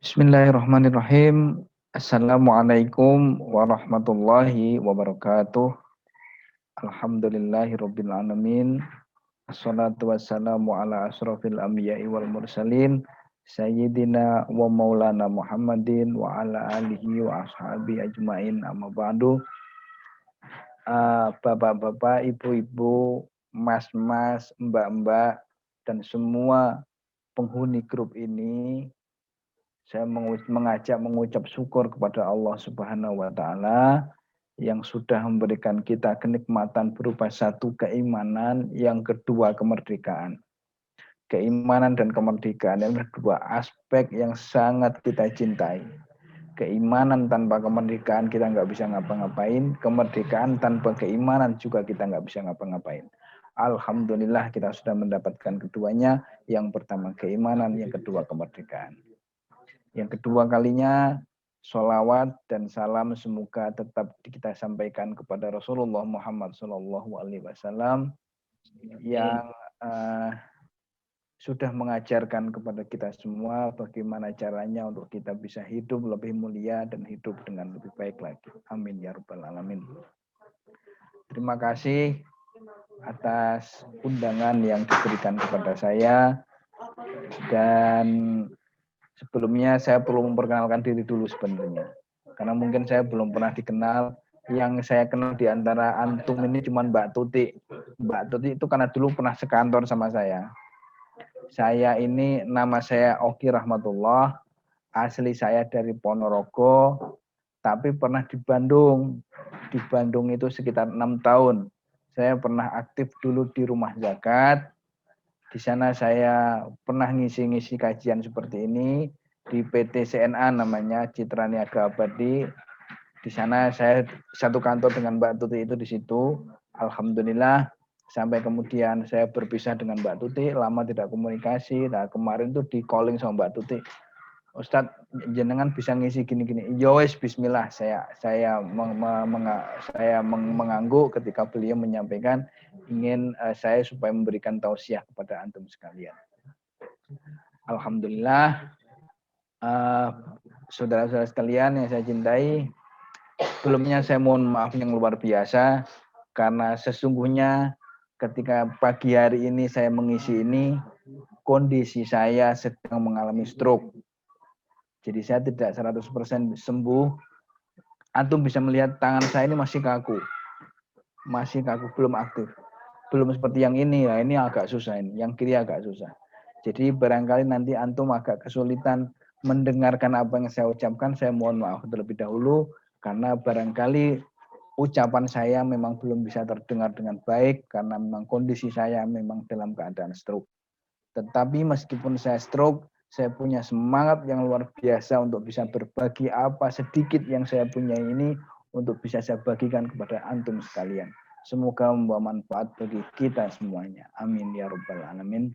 Bismillahirrahmanirrahim. Assalamualaikum warahmatullahi wabarakatuh. Alhamdulillahirabbil alamin. Assalatu wassalamu ala asrofil anbiya'i wal mursalin sayyidina wa maulana Muhammadin wa ala alihi wa ashabi ajmain, amma ba'du. Bapak-bapak, ibu-ibu, mas-mas, mbak-mbak, dan semua penghuni grup ini, saya mengucap syukur kepada Allah Subhanahu wa taala yang sudah memberikan kita kenikmatan berupa satu keimanan, yang kedua kemerdekaan. Keimanan dan kemerdekaan adalah dua aspek yang sangat kita cintai. Keimanan tanpa kemerdekaan kita nggak bisa ngapa-ngapain. Kemerdekaan tanpa keimanan juga kita nggak bisa ngapa-ngapain. Alhamdulillah kita sudah mendapatkan keduanya. Yang pertama keimanan, yang kedua kemerdekaan. Yang kedua kalinya, sholawat dan salam semoga tetap kita sampaikan kepada Rasulullah Muhammad SAW yang sudah mengajarkan kepada kita semua bagaimana caranya untuk kita bisa hidup lebih mulia dan hidup dengan lebih baik lagi. Amin ya rabbal alamin. Terima kasih atas undangan yang diberikan kepada saya, dan sebelumnya saya perlu memperkenalkan diri dulu sebenarnya. Karena mungkin saya belum pernah dikenal. Yang saya kenal di antara antum ini cuma Mbak Tuti. Mbak Tuti itu karena dulu pernah sekantor sama saya. Saya ini, nama saya Oki Rahmatullah. Asli saya dari Ponorogo, tapi pernah di Bandung. Di Bandung itu sekitar 6 tahun. Saya pernah aktif dulu di Rumah Zakat. Di sana saya pernah ngisi-ngisi kajian seperti ini di PT CNA, namanya Citra Niaga Abadi. Di sana saya satu kantor dengan Mbak Tuti itu di situ. Alhamdulillah sampai kemudian saya berpisah dengan Mbak Tuti, lama tidak komunikasi. Nah, kemarin tuh di calling sama Mbak Tuti. Ustadz, jenengan bisa ngisi gini-gini. Yowes, bismillah. Saya mengangguk ketika beliau menyampaikan ingin saya supaya memberikan tausiah kepada antum sekalian. Alhamdulillah, saudara-saudara sekalian yang saya cintai, sebelumnya saya mohon maaf yang luar biasa karena sesungguhnya ketika pagi hari ini saya mengisi ini, kondisi saya sedang mengalami stroke. Jadi saya tidak 100% sembuh. Antum bisa melihat tangan saya ini masih kaku. Masih kaku, belum aktif. Belum seperti yang ini, ya ini agak susah ini. Yang kiri agak susah. Jadi barangkali nanti antum agak kesulitan mendengarkan apa yang saya ucapkan. Saya mohon maaf terlebih dahulu. Karena barangkali ucapan saya memang belum bisa terdengar dengan baik. Karena memang kondisi saya memang dalam keadaan stroke. Tetapi meskipun saya stroke, saya punya semangat yang luar biasa untuk bisa berbagi apa sedikit yang saya punya ini untuk bisa saya bagikan kepada antum sekalian. Semoga membawa manfaat bagi kita semuanya. Amin ya rabbal alamin.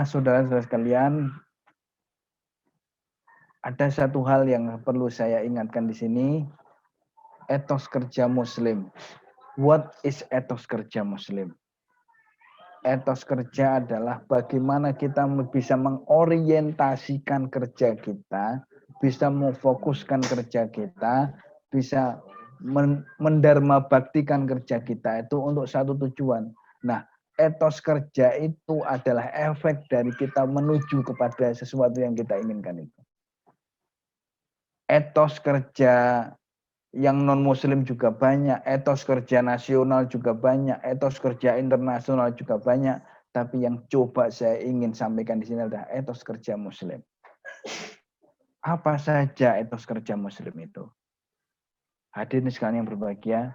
Saudara-saudara sekalian, ada satu hal yang perlu saya ingatkan di sini. Etos kerja Muslim. What is etos kerja Muslim? Etos kerja adalah bagaimana kita bisa mengorientasikan kerja kita, bisa memfokuskan kerja kita, bisa mendarma baktikan kerja kita itu untuk satu tujuan. Nah, etos kerja itu adalah efek dari kita menuju kepada sesuatu yang kita inginkan itu. Etos kerja yang non-muslim juga banyak, etos kerja nasional juga banyak, etos kerja internasional juga banyak, tapi yang coba saya ingin sampaikan di sini adalah etos kerja muslim. Apa saja etos kerja muslim itu? Hadirin sekalian yang berbahagia,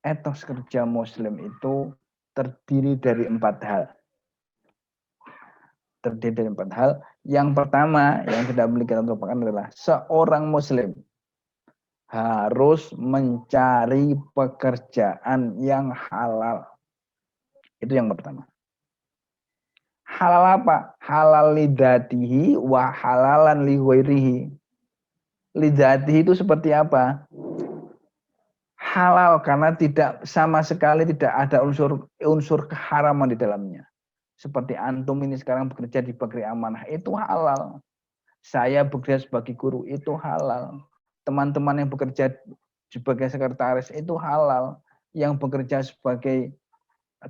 etos kerja muslim itu terdiri dari 4 hal. Terdiri dari 4 hal. Yang pertama yang tidak boleh kita lupakan adalah seorang muslim harus mencari pekerjaan yang halal. Itu yang pertama. Halal apa? Halal lidatihi wa halalan li ghairihi. Lidatihi itu seperti apa? Halal karena tidak sama sekali tidak ada unsur keharaman di dalamnya. Seperti antum ini sekarang bekerja di pabrik amanah, itu halal. Saya bekerja sebagai guru itu halal. Teman-teman yang bekerja sebagai sekretaris itu halal. Yang bekerja sebagai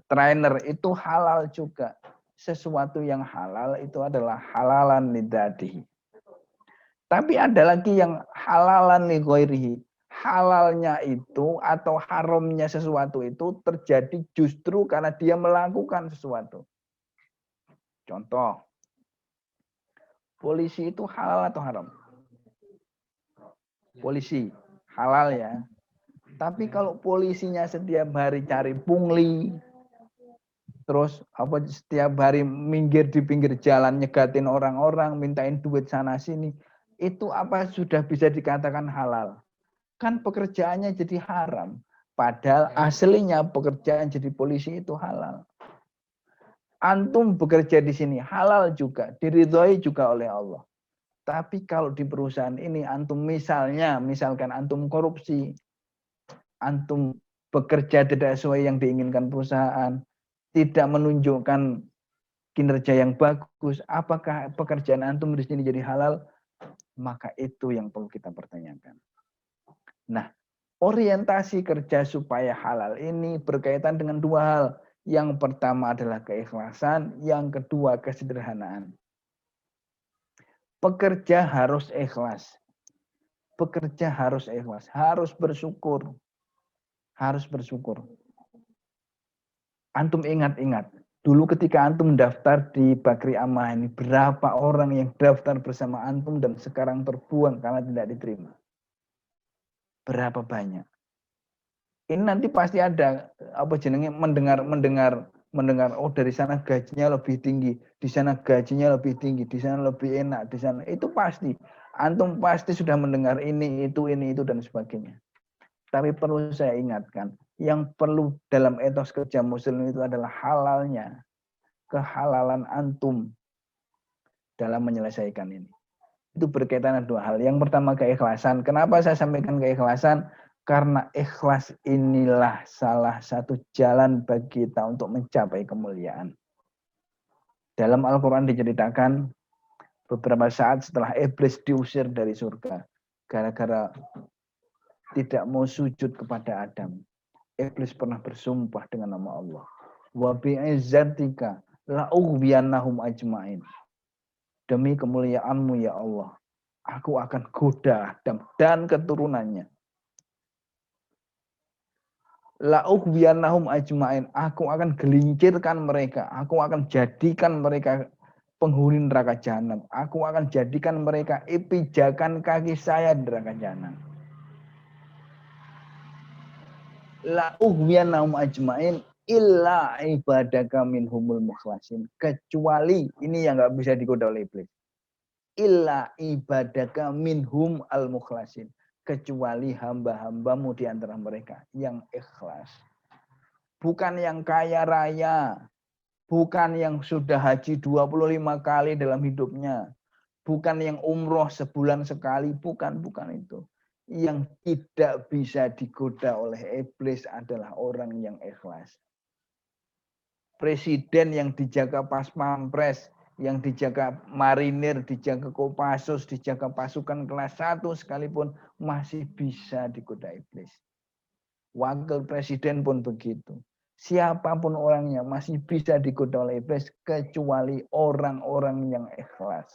trainer itu halal juga. Sesuatu yang halal itu adalah halalan lidadihi. Tapi ada lagi yang halalan li ghairihi. Halalnya itu atau haramnya sesuatu itu terjadi justru karena dia melakukan sesuatu. Contoh, polisi itu halal atau haram? Polisi halal ya. Tapi kalau polisinya setiap hari cari pungli, terus setiap hari minggir di pinggir jalan nyegatin orang-orang, mintain duit sana sini, itu apa sudah bisa dikatakan halal? Kan pekerjaannya jadi haram. Padahal aslinya pekerjaan jadi polisi itu halal. Antum bekerja di sini halal juga, diridhoi juga oleh Allah. Tapi kalau di perusahaan ini antum misalkan antum korupsi, antum bekerja tidak sesuai yang diinginkan perusahaan, tidak menunjukkan kinerja yang bagus, apakah pekerjaan antum di sini jadi halal? Maka itu yang perlu kita pertanyakan. Nah, orientasi kerja supaya halal ini berkaitan dengan dua hal. Yang pertama adalah keikhlasan, yang kedua kesederhanaan. Pekerja harus ikhlas. Pekerja harus ikhlas, harus bersyukur. Harus bersyukur. Antum ingat-ingat, dulu ketika antum daftar di Bakri Amah ini, berapa orang yang daftar bersama antum dan sekarang terbuang karena tidak diterima? Berapa banyak? Ini nanti pasti ada mendengar oh dari sana gajinya lebih tinggi, di sana gajinya lebih tinggi, di sana lebih enak, di sana itu pasti. Antum pasti sudah mendengar ini itu dan sebagainya. Tapi perlu saya ingatkan, yang perlu dalam etos kerja muslim itu adalah halalnya, kehalalan antum dalam menyelesaikan ini. Itu berkaitan dengan dua hal. Yang pertama keikhlasan. Kenapa saya sampaikan keikhlasan? Karena ikhlas inilah salah satu jalan bagi kita untuk mencapai kemuliaan. Dalam Al-Quran diceritakan beberapa saat setelah iblis diusir dari surga. Gara-gara tidak mau sujud kepada Adam. Iblis pernah bersumpah dengan nama Allah. Wa bi'izzatika la'ughwiyannahum ajma'in. Demi kemuliaanmu ya Allah, aku akan goda Adam dan keturunannya. La'ughwiyannahum ajma'in. Aku akan gelincirkan mereka. Aku akan jadikan mereka penghuni neraka jahanam. Aku akan jadikan mereka pijakan kaki saya di neraka jahanam. La'ughwiyannahum ajma'in illa ibadaka minhumul mukhlasin. Kecuali, ini yang nggak bisa digoda oleh iblis. Illa ibadaka minhum al mukhlasin. Kecuali hamba-hambamu di antara mereka yang ikhlas. Bukan yang kaya raya. Bukan yang sudah haji 25 kali dalam hidupnya. Bukan yang umroh sebulan sekali. Bukan itu. Yang tidak bisa digoda oleh iblis adalah orang yang ikhlas. Presiden yang dijaga pas pampres, yang dijaga marinir, dijaga Kopassus, dijaga pasukan kelas 1 sekalipun masih bisa digoda iblis. Wakil presiden pun begitu. Siapapun orangnya masih bisa digoda oleh iblis kecuali orang-orang yang ikhlas.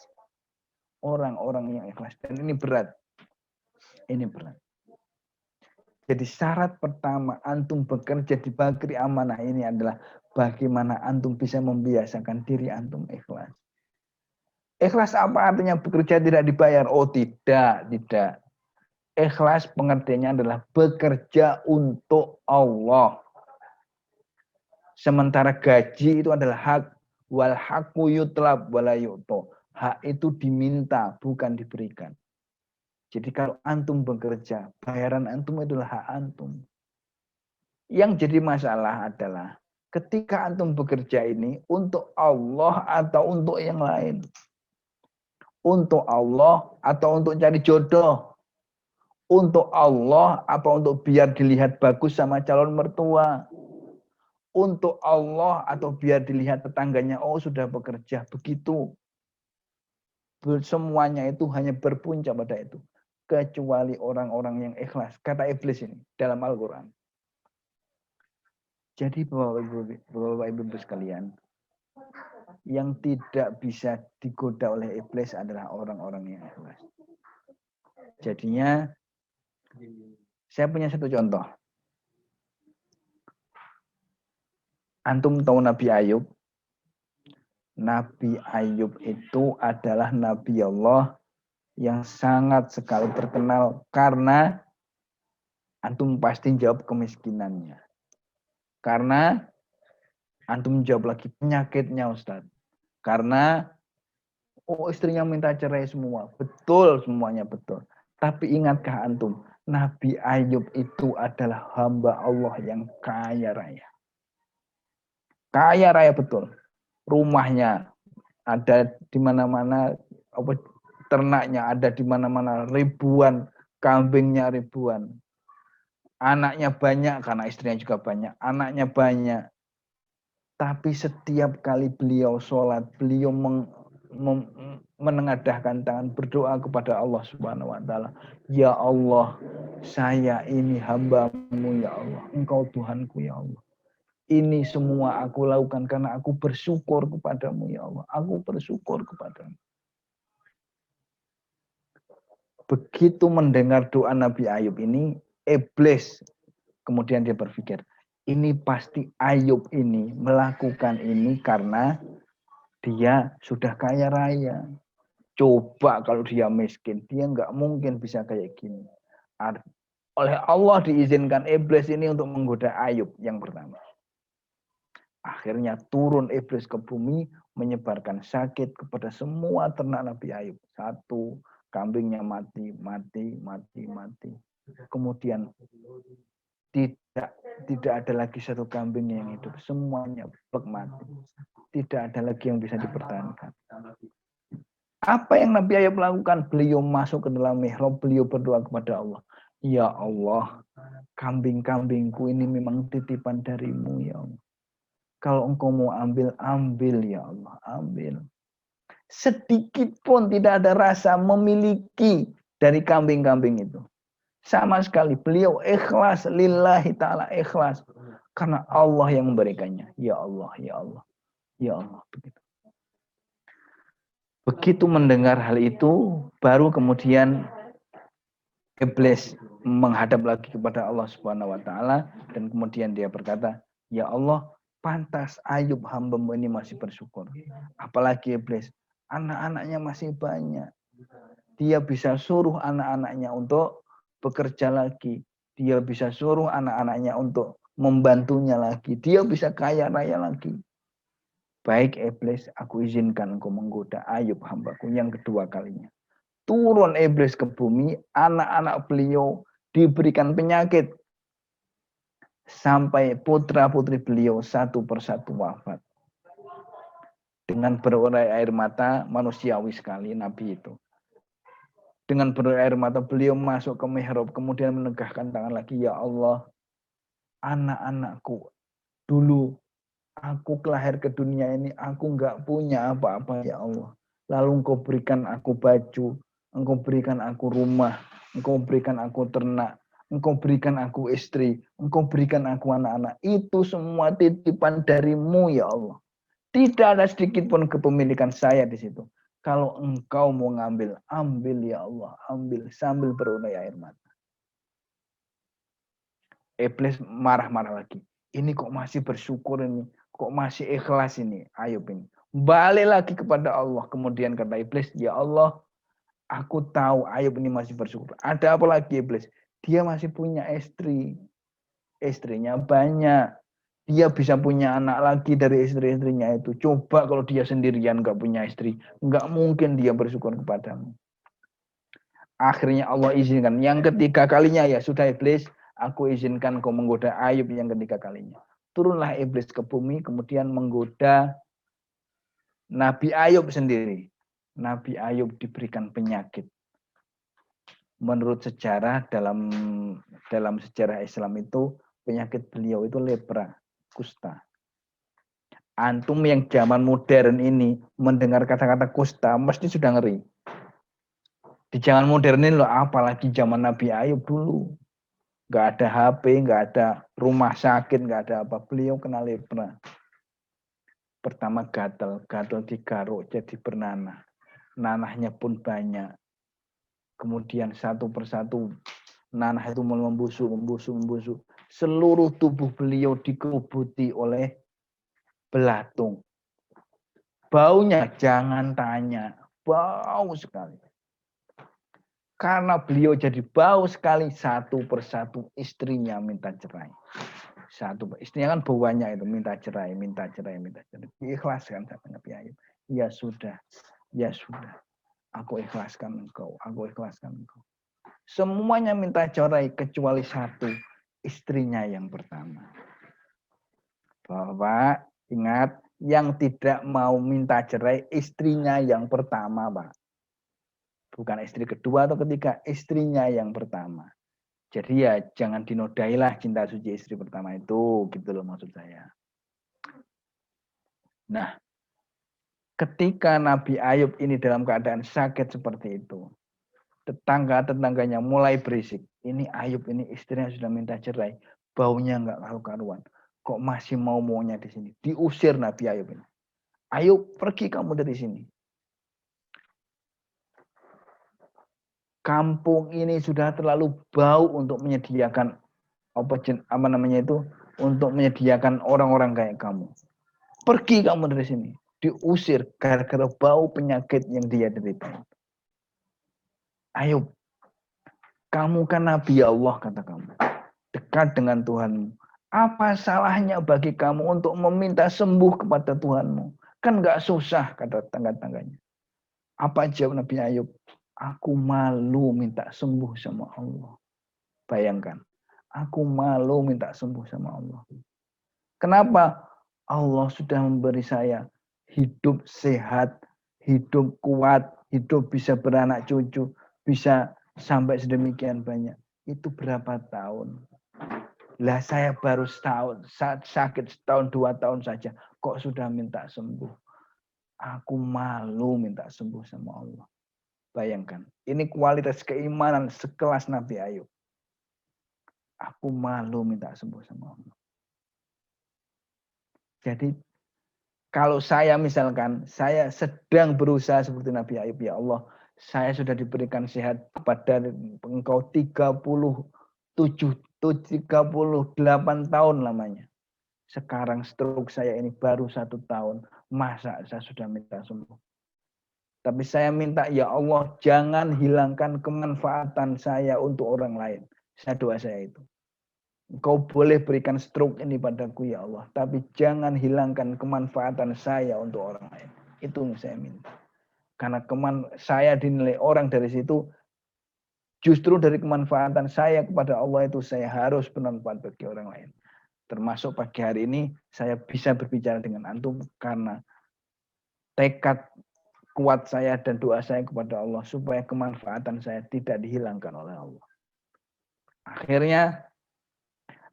Orang-orang yang ikhlas. Dan ini berat. Ini berat. Jadi syarat pertama antum bekerja di Bakri Amanah ini adalah bagaimana antum bisa membiasakan diri antum ikhlas. Ikhlas apa artinya bekerja tidak dibayar? Oh tidak. Ikhlas pengertiannya adalah bekerja untuk Allah. Sementara gaji itu adalah hak. Wal haqqu yutlab wala yu'to. Hak itu diminta, bukan diberikan. Jadi kalau antum bekerja, bayaran antum adalah hak antum. Yang jadi masalah adalah ketika antum bekerja ini untuk Allah atau untuk yang lain. Untuk Allah atau untuk cari jodoh. Untuk Allah apa untuk biar dilihat bagus sama calon mertua. Untuk Allah atau biar dilihat tetangganya, oh sudah bekerja. Begitu. semuanya itu hanya berpuncak pada itu. Kecuali orang-orang yang ikhlas. Kata iblis ini dalam Al-Quran. Jadi Bapak Ibu sekalian, yang tidak bisa digoda oleh iblis adalah orang-orang yang ikhlas. Jadinya, saya punya satu contoh. Antum tahu Nabi Ayub? Nabi Ayub itu adalah Nabi Allah yang sangat sekali terkenal karena antum pasti jawab kemiskinannya. Karena antum jawab lagi penyakitnya Ustaz. Karena istrinya minta cerai semua. Betul, semuanya betul. Tapi ingatkah antum, Nabi Ayub itu adalah hamba Allah yang kaya raya. Kaya raya betul. Rumahnya ada di mana-mana, ternaknya ada di mana-mana, ribuan, kambingnya ribuan. Anaknya banyak karena istrinya juga banyak. Anaknya banyak. Tapi setiap kali beliau sholat, beliau menengadahkan tangan berdoa kepada Allah Subhanahu wa taala. Ya Allah, saya ini hamba-Mu ya Allah. Engkau Tuhanku ya Allah. Ini semua aku lakukan karena aku bersyukur kepadamu ya Allah. Aku bersyukur kepadamu. Begitu mendengar doa Nabi Ayub ini, iblis kemudian dia berpikir, ini pasti Ayub ini melakukan ini karena dia sudah kaya raya. Coba kalau dia miskin, dia nggak mungkin bisa kayak gini. Oleh Allah diizinkan iblis ini untuk menggoda Ayub yang pertama. Akhirnya turun iblis ke bumi, menyebarkan sakit kepada semua ternak Nabi Ayub. Satu, kambingnya mati. Kemudian tidak ada lagi satu kambing yang hidup. Semuanya mati. Tidak ada lagi yang bisa dipertahankan. Apa yang Nabi Ayub lakukan? Beliau masuk ke dalam mihrab, beliau berdoa kepada Allah. Ya Allah, kambing-kambingku ini memang titipan darimu ya Allah. Kalau engkau mau ambil, ambil ya Allah, ambil. Sedikit pun tidak ada rasa memiliki dari kambing-kambing itu. Sama sekali beliau ikhlas, lillahi ta'ala ikhlas. Karena Allah yang memberikannya. Ya Allah, ya Allah, ya Allah. Begitu mendengar hal itu, baru kemudian iblis menghadap lagi kepada Allah Subhanahu wa taala dan kemudian dia berkata, "Ya Allah, pantas Ayub hamba-Mu ini masih bersyukur. Apalagi iblis, anak-anaknya masih banyak. Dia bisa suruh anak-anaknya untuk bekerja lagi. Dia bisa suruh anak-anaknya untuk membantunya lagi. Dia bisa kaya raya lagi. Baik iblis, aku izinkan engkau menggoda Ayub hambaku yang kedua kalinya." Turun iblis ke bumi, anak-anak beliau diberikan penyakit. Sampai putra-putri beliau satu persatu wafat. Dengan berurai air mata, manusiawi sekali Nabi itu. Dengan berurai air mata, beliau masuk ke mihrab, kemudian menegakkan tangan lagi, ya Allah, anak-anakku, dulu aku kelahir ke dunia ini, aku nggak punya apa-apa ya Allah. Lalu engkau berikan aku baju, engkau berikan aku rumah, engkau berikan aku ternak, engkau berikan aku istri, engkau berikan aku anak-anak. Itu semua titipan darimu ya Allah. Tidak ada sedikit pun kepemilikan saya di situ. Kalau engkau mau ngambil, ambil ya Allah, ambil sambil berurai air mata. Iblis marah-marah lagi. Ini kok masih bersyukur ini, kok masih ikhlas ini, Ayub ini. Balik lagi kepada Allah. Kemudian kata iblis, ya Allah, aku tahu Ayub ini masih bersyukur. Ada apa lagi iblis? Dia masih punya istri. Istrinya banyak. Dia bisa punya anak lagi dari istri-istrinya itu. Coba kalau dia sendirian gak punya istri. Gak mungkin dia bersyukur kepadamu. Akhirnya Allah izinkan. Yang ketiga kalinya ya sudah iblis. Aku izinkan kau menggoda Ayub yang ketiga kalinya. Turunlah iblis ke bumi. Kemudian menggoda Nabi Ayub sendiri. Nabi Ayub diberikan penyakit. Menurut sejarah dalam sejarah Islam itu penyakit beliau itu lepra, kusta. Antum yang zaman modern ini mendengar kata-kata kusta mesti sudah ngeri. Di zaman modern ini loh, apalagi zaman Nabi Ayub dulu. Nggak ada HP, nggak ada rumah sakit, nggak ada apa. Beliau kena lepra. Pertama gatal digaruk jadi bernanah. Nanahnya pun banyak. Kemudian satu persatu nanah itu membusuk. Seluruh tubuh beliau dikerubuti oleh belatung. Baunya jangan tanya, bau sekali. Karena beliau jadi bau sekali, satu persatu istrinya minta cerai. Istrinya kan baunya itu minta cerai. Diikhlaskan sama Nabi Ayub. Ya sudah. Aku ikhlaskan engkau. Semuanya minta cerai kecuali satu, istrinya yang pertama. Bapak, ingat, yang tidak mau minta cerai istrinya yang pertama, Pak. Bukan istri kedua atau ketiga, istrinya yang pertama. Jadi ya jangan dinodailah cinta suci istri pertama itu, gitu loh maksud saya. Nah, ketika Nabi Ayub ini dalam keadaan sakit seperti itu, tetangga-tetangganya mulai berisik. Ini Ayub ini istrinya sudah minta cerai, baunya nggak karu-karuan. Kok masih mau-maunya di sini? Diusir Nabi Ayub ini. Ayub, pergi kamu dari sini. Kampung ini sudah terlalu bau untuk menyediakan untuk menyediakan orang-orang kayak kamu. Pergi kamu dari sini. Diusir gara-gara bau penyakit yang dia derita. Ayub, kamu kan Nabi Allah, kata kamu. Dekat dengan Tuhanmu. Apa salahnya bagi kamu untuk meminta sembuh kepada Tuhanmu? Kan gak susah, kata tangga-tangganya. Apa jawab Nabi Ayub? Aku malu minta sembuh sama Allah. Bayangkan. Aku malu minta sembuh sama Allah. Kenapa? Allah sudah memberi saya hidup sehat, hidup kuat, hidup bisa beranak cucu, bisa sampai sedemikian banyak. Itu berapa tahun? Lah saya baru setahun, sakit setahun 2 tahun saja, kok sudah minta sembuh. Aku malu minta sembuh sama Allah. Bayangkan, ini kualitas keimanan sekelas Nabi Ayub. Aku malu minta sembuh sama Allah. Jadi kalau saya misalkan, saya sedang berusaha seperti Nabi Ayub, ya Allah, saya sudah diberikan sehat pada engkau 38 tahun lamanya. Sekarang stroke saya ini baru 1 tahun. Masa saya sudah minta sembuh? Tapi saya minta, ya Allah, jangan hilangkan kemanfaatan saya untuk orang lain. Doa saya itu. Engkau boleh berikan stroke ini padaku, ya Allah. Tapi jangan hilangkan kemanfaatan saya untuk orang lain. Itu yang saya minta. Karena saya dinilai orang dari situ, justru dari kemanfaatan saya kepada Allah itu, saya harus bermanfaat bagi orang lain. Termasuk pagi hari ini saya bisa berbicara dengan antum karena tekad kuat saya dan doa saya kepada Allah supaya kemanfaatan saya tidak dihilangkan oleh Allah. Akhirnya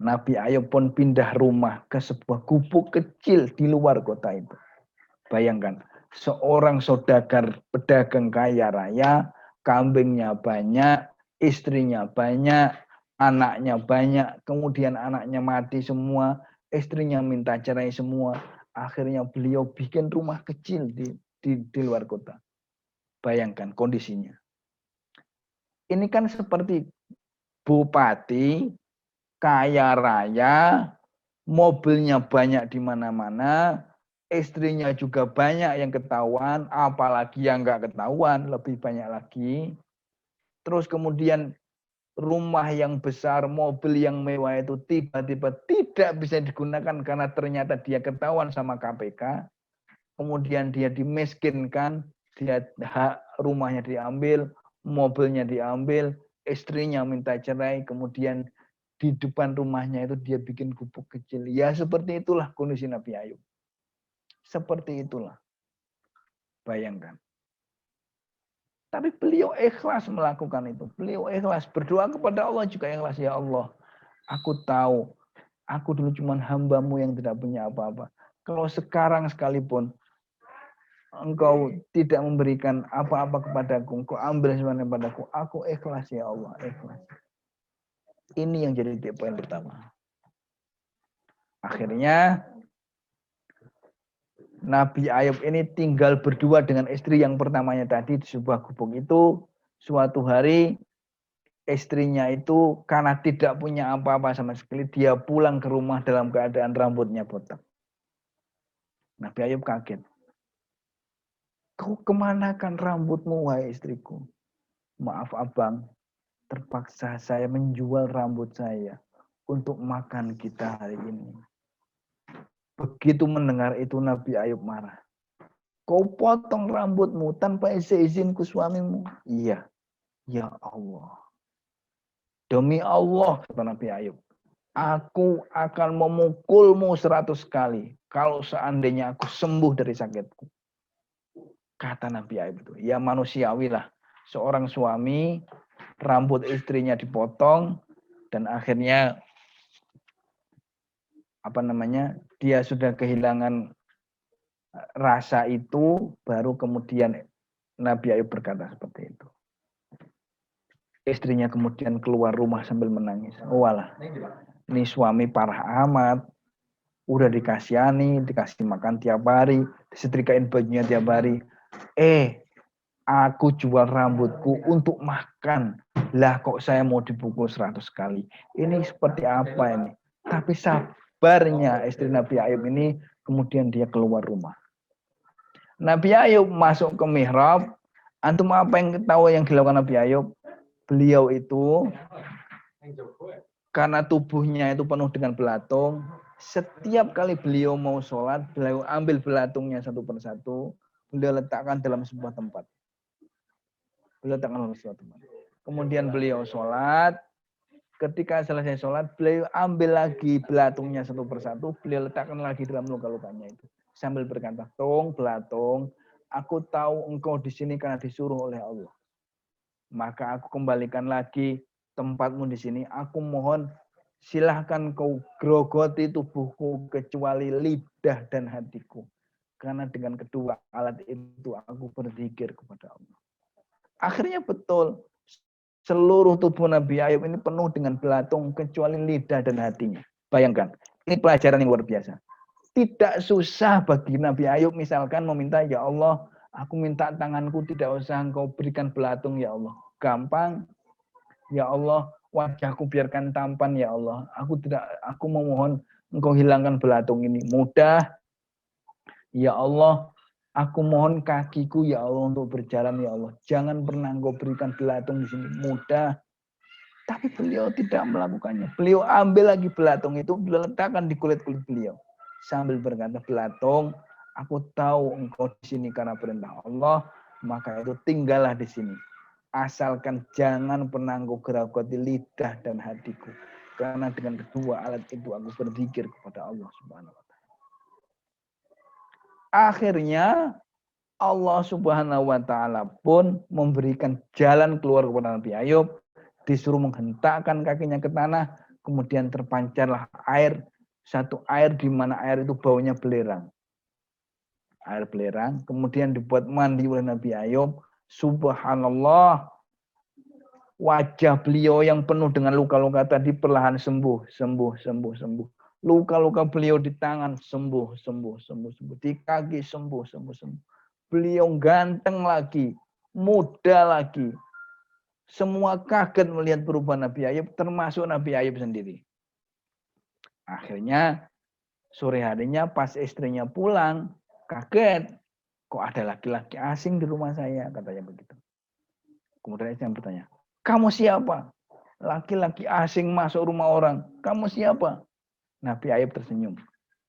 Nabi Ayub pun pindah rumah ke sebuah gubuk kecil di luar kota itu. Bayangkan, seorang saudagar pedagang kaya raya, kambingnya banyak, istrinya banyak, anaknya banyak, kemudian anaknya mati semua, istrinya minta cerai semua. Akhirnya beliau bikin rumah kecil di luar kota. Bayangkan kondisinya. Ini kan seperti bupati, kaya raya, mobilnya banyak di mana-mana, istrinya juga banyak yang ketahuan, apalagi yang nggak ketahuan, lebih banyak lagi. Terus kemudian rumah yang besar, mobil yang mewah itu tiba-tiba tidak bisa digunakan karena ternyata dia ketahuan sama KPK. Kemudian dia dimiskinkan, rumahnya diambil, mobilnya diambil, istrinya minta cerai, kemudian di depan rumahnya itu dia bikin gubuk kecil. Ya seperti itulah kondisi Nabi Ayub. Seperti itulah. Bayangkan. Tapi beliau ikhlas melakukan itu. Beliau ikhlas berdoa kepada Allah juga ikhlas. Ya Allah, aku tahu Aku dulu cuma hamba-Mu yang tidak punya apa-apa. Kalau sekarang sekalipun Engkau tidak memberikan apa-apa kepadaku, Engkau ambil semuanya padaku, aku ikhlas ya Allah, ikhlas. Ini yang jadi poin pertama. Akhirnya Nabi Ayub ini tinggal berdua dengan istri yang pertamanya tadi di sebuah gubuk itu. Suatu hari istrinya itu karena tidak punya apa-apa sama sekali, dia pulang ke rumah dalam keadaan rambutnya botak. Nabi Ayub kaget. Kau kemanakan rambutmu, wahai istriku? Maaf abang, terpaksa saya menjual rambut saya untuk makan kita hari ini. Begitu mendengar itu Nabi Ayub marah. Kau potong rambutmu tanpa seizinku suamimu? Iya, ya Allah. Demi Allah, kata Nabi Ayub, aku akan memukulmu 100 kali kalau seandainya aku sembuh dari sakitku. Kata Nabi Ayub itu, ya manusiawi lah. Seorang suami, rambut istrinya dipotong, dan akhirnya dia sudah kehilangan rasa itu, baru kemudian Nabi Ayub berkata seperti itu. Istrinya kemudian keluar rumah sambil menangis. Walah, ini suami parah amat. Udah dikasihani, dikasih makan tiap hari, disetrikain bajunya tiap hari. Aku jual rambutku untuk makan. Lah kok saya mau dipukul 100 kali. Ini seperti apa ini? Tapi sabarnya istri Nabi Ayub ini, kemudian dia keluar rumah. Nabi Ayub masuk ke mihrab. Antum apa yang tahu yang dilakukan Nabi Ayub? Beliau itu karena tubuhnya itu penuh dengan belatung, setiap kali beliau mau sholat, beliau ambil belatungnya satu persatu, beliau letakkan dalam sebuah tempat. Kemudian beliau sholat, ketika selesai sholat, beliau ambil lagi belatungnya satu persatu, beliau letakkan lagi dalam luka-lukanya itu. Sambil berkata, belatung, aku tahu engkau di sini karena disuruh oleh Allah. Maka aku kembalikan lagi tempatmu di sini. Aku mohon silahkan kau grogoti tubuhku kecuali lidah dan hatiku. Karena dengan kedua alat itu aku berzikir kepada Allah. Akhirnya betul. Seluruh tubuh Nabi Ayub ini penuh dengan belatung kecuali lidah dan hatinya. Bayangkan. Ini pelajaran yang luar biasa. Tidak susah bagi Nabi Ayub misalkan meminta, ya Allah, aku minta tanganku tidak usah engkau berikan belatung ya Allah. Gampang. Ya Allah, wajahku biarkan tampan ya Allah. Aku memohon engkau hilangkan belatung ini. Mudah. Ya Allah, aku mohon kakiku ya Allah untuk berjalan ya Allah. Jangan pernah engkau berikan belatung di sini. Mudah. Tapi beliau tidak melakukannya. Beliau ambil lagi belatung itu, beliau letakkan di kulit-kulit beliau. Sambil berkata, belatung, aku tahu engkau di sini karena perintah Allah, maka itu tinggallah di sini. Asalkan jangan pernah engkau geragoti lidah dan hatiku. Karena dengan kedua alat itu aku berzikir kepada Allah Subhanahu wa Ta'ala. Akhirnya Allah Subhanahu wa Ta'ala pun memberikan jalan keluar kepada Nabi Ayub. Disuruh menghentakkan kakinya ke tanah. Kemudian terpancarlah air. Satu air di mana air itu baunya belerang. Air belerang. Kemudian dibuat mandi oleh Nabi Ayub. Subhanallah, wajah beliau yang penuh dengan luka-luka tadi perlahan sembuh. Luka-luka beliau di tangan sembuh. Di kaki sembuh. Beliau ganteng lagi, muda lagi. Semua kaget melihat perubahan Nabi Ayub, termasuk Nabi Ayub sendiri. Akhirnya sore harinya pas istrinya pulang, kaget. Kok ada laki-laki asing di rumah saya, katanya begitu. Kemudian istrinya bertanya, kamu siapa? Laki-laki asing masuk rumah orang. Kamu siapa? Nabi Ayub tersenyum.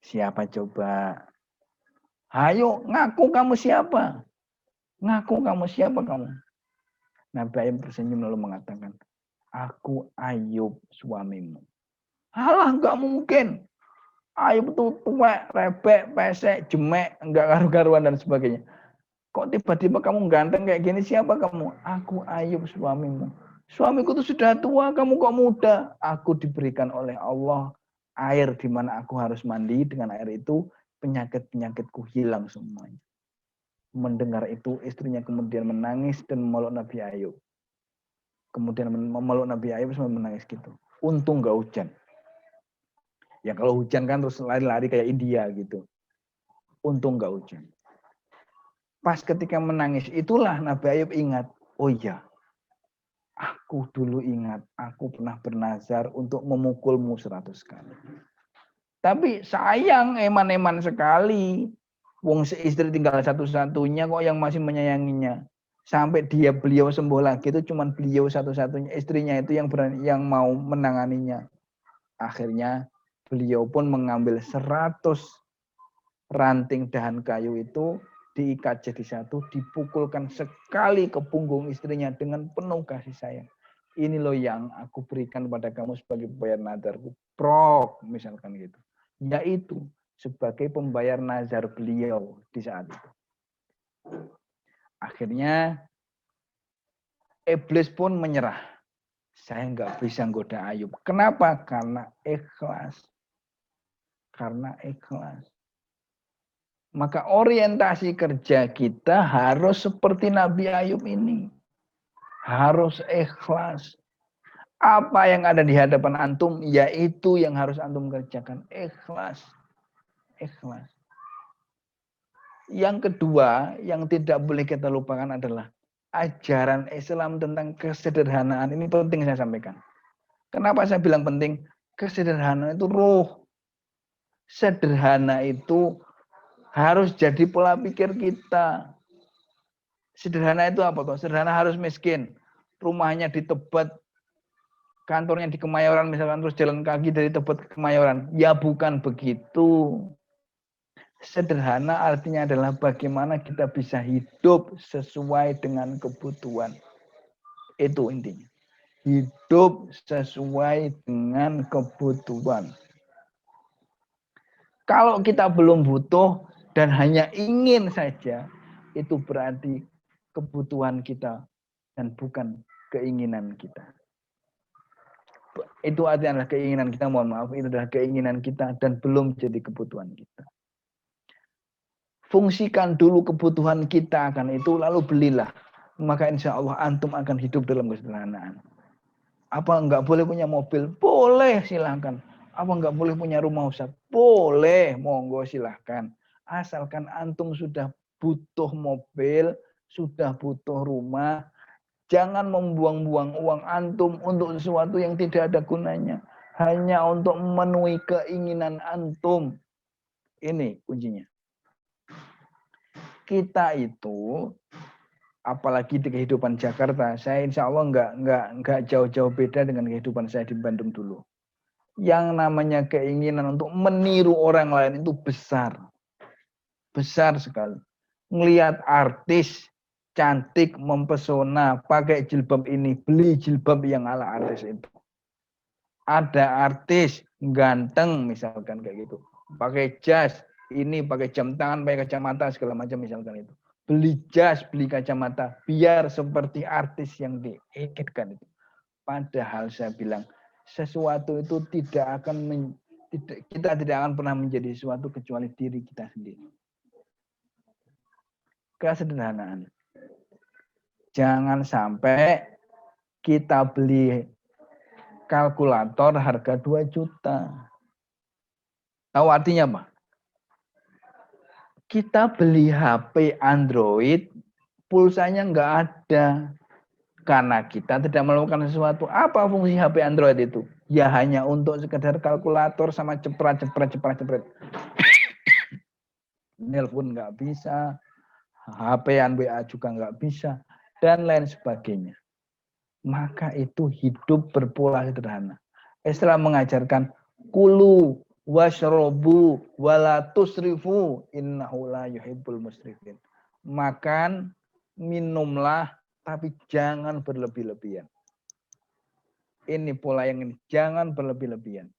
Siapa coba? Ayo, ngaku kamu siapa? Ngaku kamu siapa kamu? Nabi Ayub tersenyum lalu mengatakan, aku Ayub suamimu. Halah, nggak mungkin. Ayub itu tua, rebek, pesek, jemek, enggak karu-karuan dan sebagainya. Kok tiba-tiba kamu ganteng kayak gini? Siapa kamu? Aku Ayub suamimu. Suamiku itu sudah tua, kamu kok muda? Aku diberikan oleh Allah air di mana aku harus mandi, dengan air itu penyakit-penyakitku hilang semuanya. Mendengar itu, istrinya kemudian menangis dan memeluk Nabi Ayub. Kemudian memeluk Nabi Ayub sambil menangis gitu. Untung nggak hujan. Ya kalau hujan kan terus lari-lari kayak India gitu. Untung nggak hujan. Pas ketika menangis itulah Nabi Ayub ingat, oh iya, aku dulu ingat, aku pernah bernazar untuk memukulmu 100 kali. Tapi sayang, eman-eman sekali. Wong seistri tinggal satu-satunya kok yang masih menyayanginya. Sampai beliau sembuh lagi itu cuma beliau satu-satunya, istrinya itu yang mau menanganinya. Akhirnya beliau pun mengambil 100 ranting dahan kayu itu, diikat jadi satu, dipukulkan sekali ke punggung istrinya dengan penuh kasih sayang. Ini loh yang aku berikan pada kamu sebagai pembayar nazarku. Prok, misalkan gitu. Yaitu sebagai pembayar nazar beliau di saat itu. Akhirnya iblis pun menyerah. Saya nggak bisa goda Ayub. Kenapa? Karena ikhlas. Karena ikhlas. Maka orientasi kerja kita harus seperti Nabi Ayub ini. Harus ikhlas. Apa yang ada di hadapan antum, yaitu yang harus antum kerjakan. Ikhlas. Ikhlas. Yang kedua, yang tidak boleh kita lupakan adalah ajaran Islam tentang kesederhanaan. Ini penting saya sampaikan. Kenapa saya bilang penting? Kesederhanaan itu ruh. Sederhana itu harus jadi pola pikir kita. Sederhana itu apa toh? Sederhana harus miskin. Rumahnya di Tebet, kantornya di Kemayoran misalkan, terus jalan kaki dari Tebet ke Kemayoran. Ya bukan begitu. Sederhana artinya adalah bagaimana kita bisa hidup sesuai dengan kebutuhan. Itu intinya. Hidup sesuai dengan kebutuhan. Kalau kita belum butuh dan hanya ingin saja, itu berarti kebutuhan kita dan bukan keinginan kita. Itu artinya adalah keinginan kita, mohon maaf, itu adalah keinginan kita dan belum jadi kebutuhan kita. Fungsikan dulu kebutuhan kita akan itu, lalu belilah. Maka insya Allah antum akan hidup dalam kesederhanaan. Apa enggak boleh punya mobil? Boleh, silahkan. Apa enggak boleh punya rumah Ustaz? Boleh, monggo silahkan. Asalkan antum sudah butuh mobil, sudah butuh rumah, jangan membuang-buang uang antum untuk sesuatu yang tidak ada gunanya. Hanya untuk memenuhi keinginan antum. Ini kuncinya. Kita itu, apalagi di kehidupan Jakarta, saya insya Allah nggak jauh-jauh beda dengan kehidupan saya di Bandung dulu. Yang namanya keinginan untuk meniru orang lain itu besar. Besar sekali. Ngelihat artis cantik, mempesona, pakai jilbab ini, beli jilbab yang ala artis itu. Ada artis ganteng misalkan kayak gitu. Pakai jas, ini pakai jam tangan, pakai kacamata segala macam misalkan itu. Beli jas, beli kacamata, biar seperti artis yang diinginkan itu. Padahal saya bilang, sesuatu itu kita tidak akan pernah menjadi sesuatu kecuali diri kita sendiri. Kesederhanaan. Jangan sampai kita beli kalkulator harga 2 juta. Tahu artinya apa? Kita beli HP Android, pulsanya nggak ada. Karena kita tidak melakukan sesuatu. Apa fungsi HP Android itu? Ya hanya untuk sekedar kalkulator sama cepret. Nelpon nggak bisa, HP-an WA juga nggak bisa, dan lain sebagainya. Maka itu hidup berpola sederhana. Islam mengajarkan kulu washrobu wala tusrifu innahu la yuhibbul musrifin. Makan, minumlah, tapi jangan berlebih-lebihan. Ini pola yang ini, jangan berlebih-lebihan.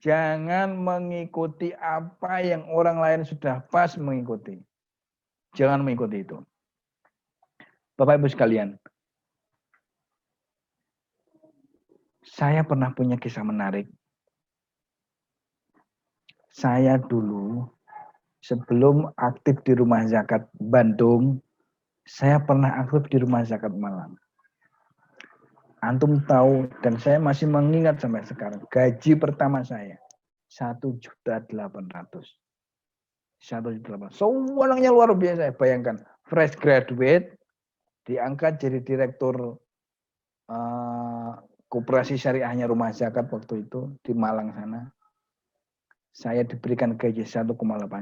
Jangan mengikuti apa yang orang lain sudah pas mengikuti. Jangan mengikuti itu. Bapak Ibu sekalian, saya pernah punya kisah menarik. Saya dulu sebelum aktif di Rumah Zakat Bandung, saya pernah aktif di Rumah Zakat Malang. Antum tahu dan saya masih mengingat sampai sekarang, gaji pertama saya 1.800.000. 1.800.000. Semuanya luar biasa. Bayangkan, fresh graduate diangkat jadi direktur Koperasi Syariahnya Rumah Zakat waktu itu di Malang sana. Saya diberikan gaji 1,8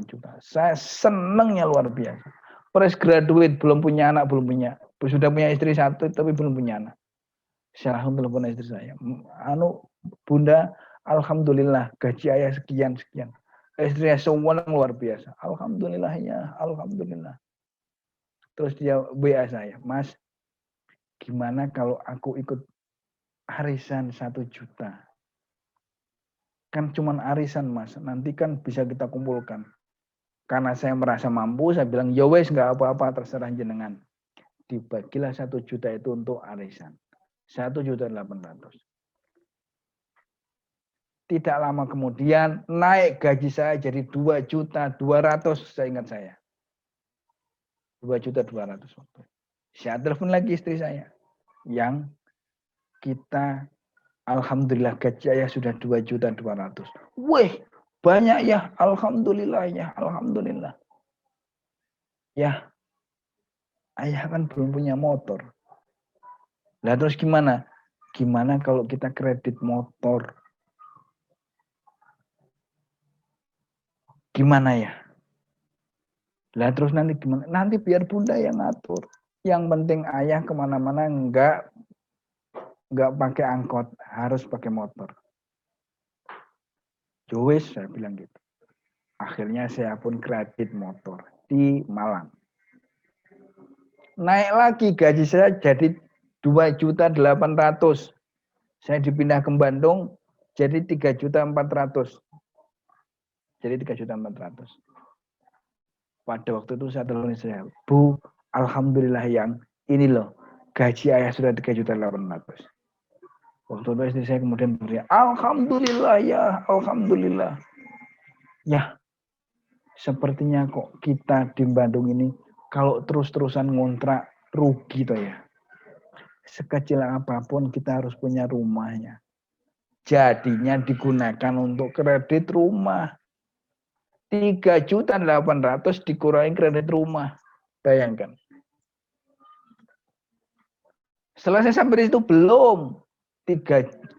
juta. Saya senangnya luar biasa. Fresh graduate, belum punya anak, sudah punya istri satu, tapi belum punya anak. Saya langsung telepon istri saya. Bunda, alhamdulillah gaji ayah sekian. Istri saya semua luar biasa. Alhamdulillah ya, alhamdulillah. Terus dia WA saya, Mas, gimana kalau aku ikut arisan 1 juta? Kan cuman arisan, Mas. Nanti kan bisa kita kumpulkan. Karena saya merasa mampu, saya bilang, ya wes nggak apa-apa, terserah jenengan. Dibagilah 1 juta itu untuk arisan. 1.800.000. Tidak lama kemudian naik gaji saya jadi 2.200.000, saya ingat saya. 2.200.000 waktu. Saya telepon lagi istri saya. Yang kita alhamdulillah gaji ayah sudah 2.200.000. Wih, banyak ya, alhamdulillah ya, alhamdulillah. Ya, ayah kan belum punya motor. Nah terus gimana? Gimana kalau kita kredit motor? Gimana ya? Lah terus nanti gimana? Nanti biar bunda yang ngatur. Yang penting ayah kemana-mana enggak pakai angkot, harus pakai motor. Joes, saya bilang gitu. Akhirnya saya pun kredit motor di Malang. Naik lagi gaji saya jadi 2.800.000. Saya dipindah ke Bandung jadi 3.400.000. Jadi 3.400.000. Pada waktu itu saya telepon saya, Bu, alhamdulillah yang ini loh, gaji ayah sudah 3.800.000. Waktu itu istri saya kemudian berkata, alhamdulillah ya, alhamdulillah. Ya, sepertinya kok kita di Bandung ini kalau terus-terusan ngontrak rugi toh ya. Sekecil apapun kita harus punya rumahnya. Jadinya digunakan untuk kredit rumah. 3.800.000 dikurangi kredit rumah. Bayangkan. Selesai sampai di situ belum.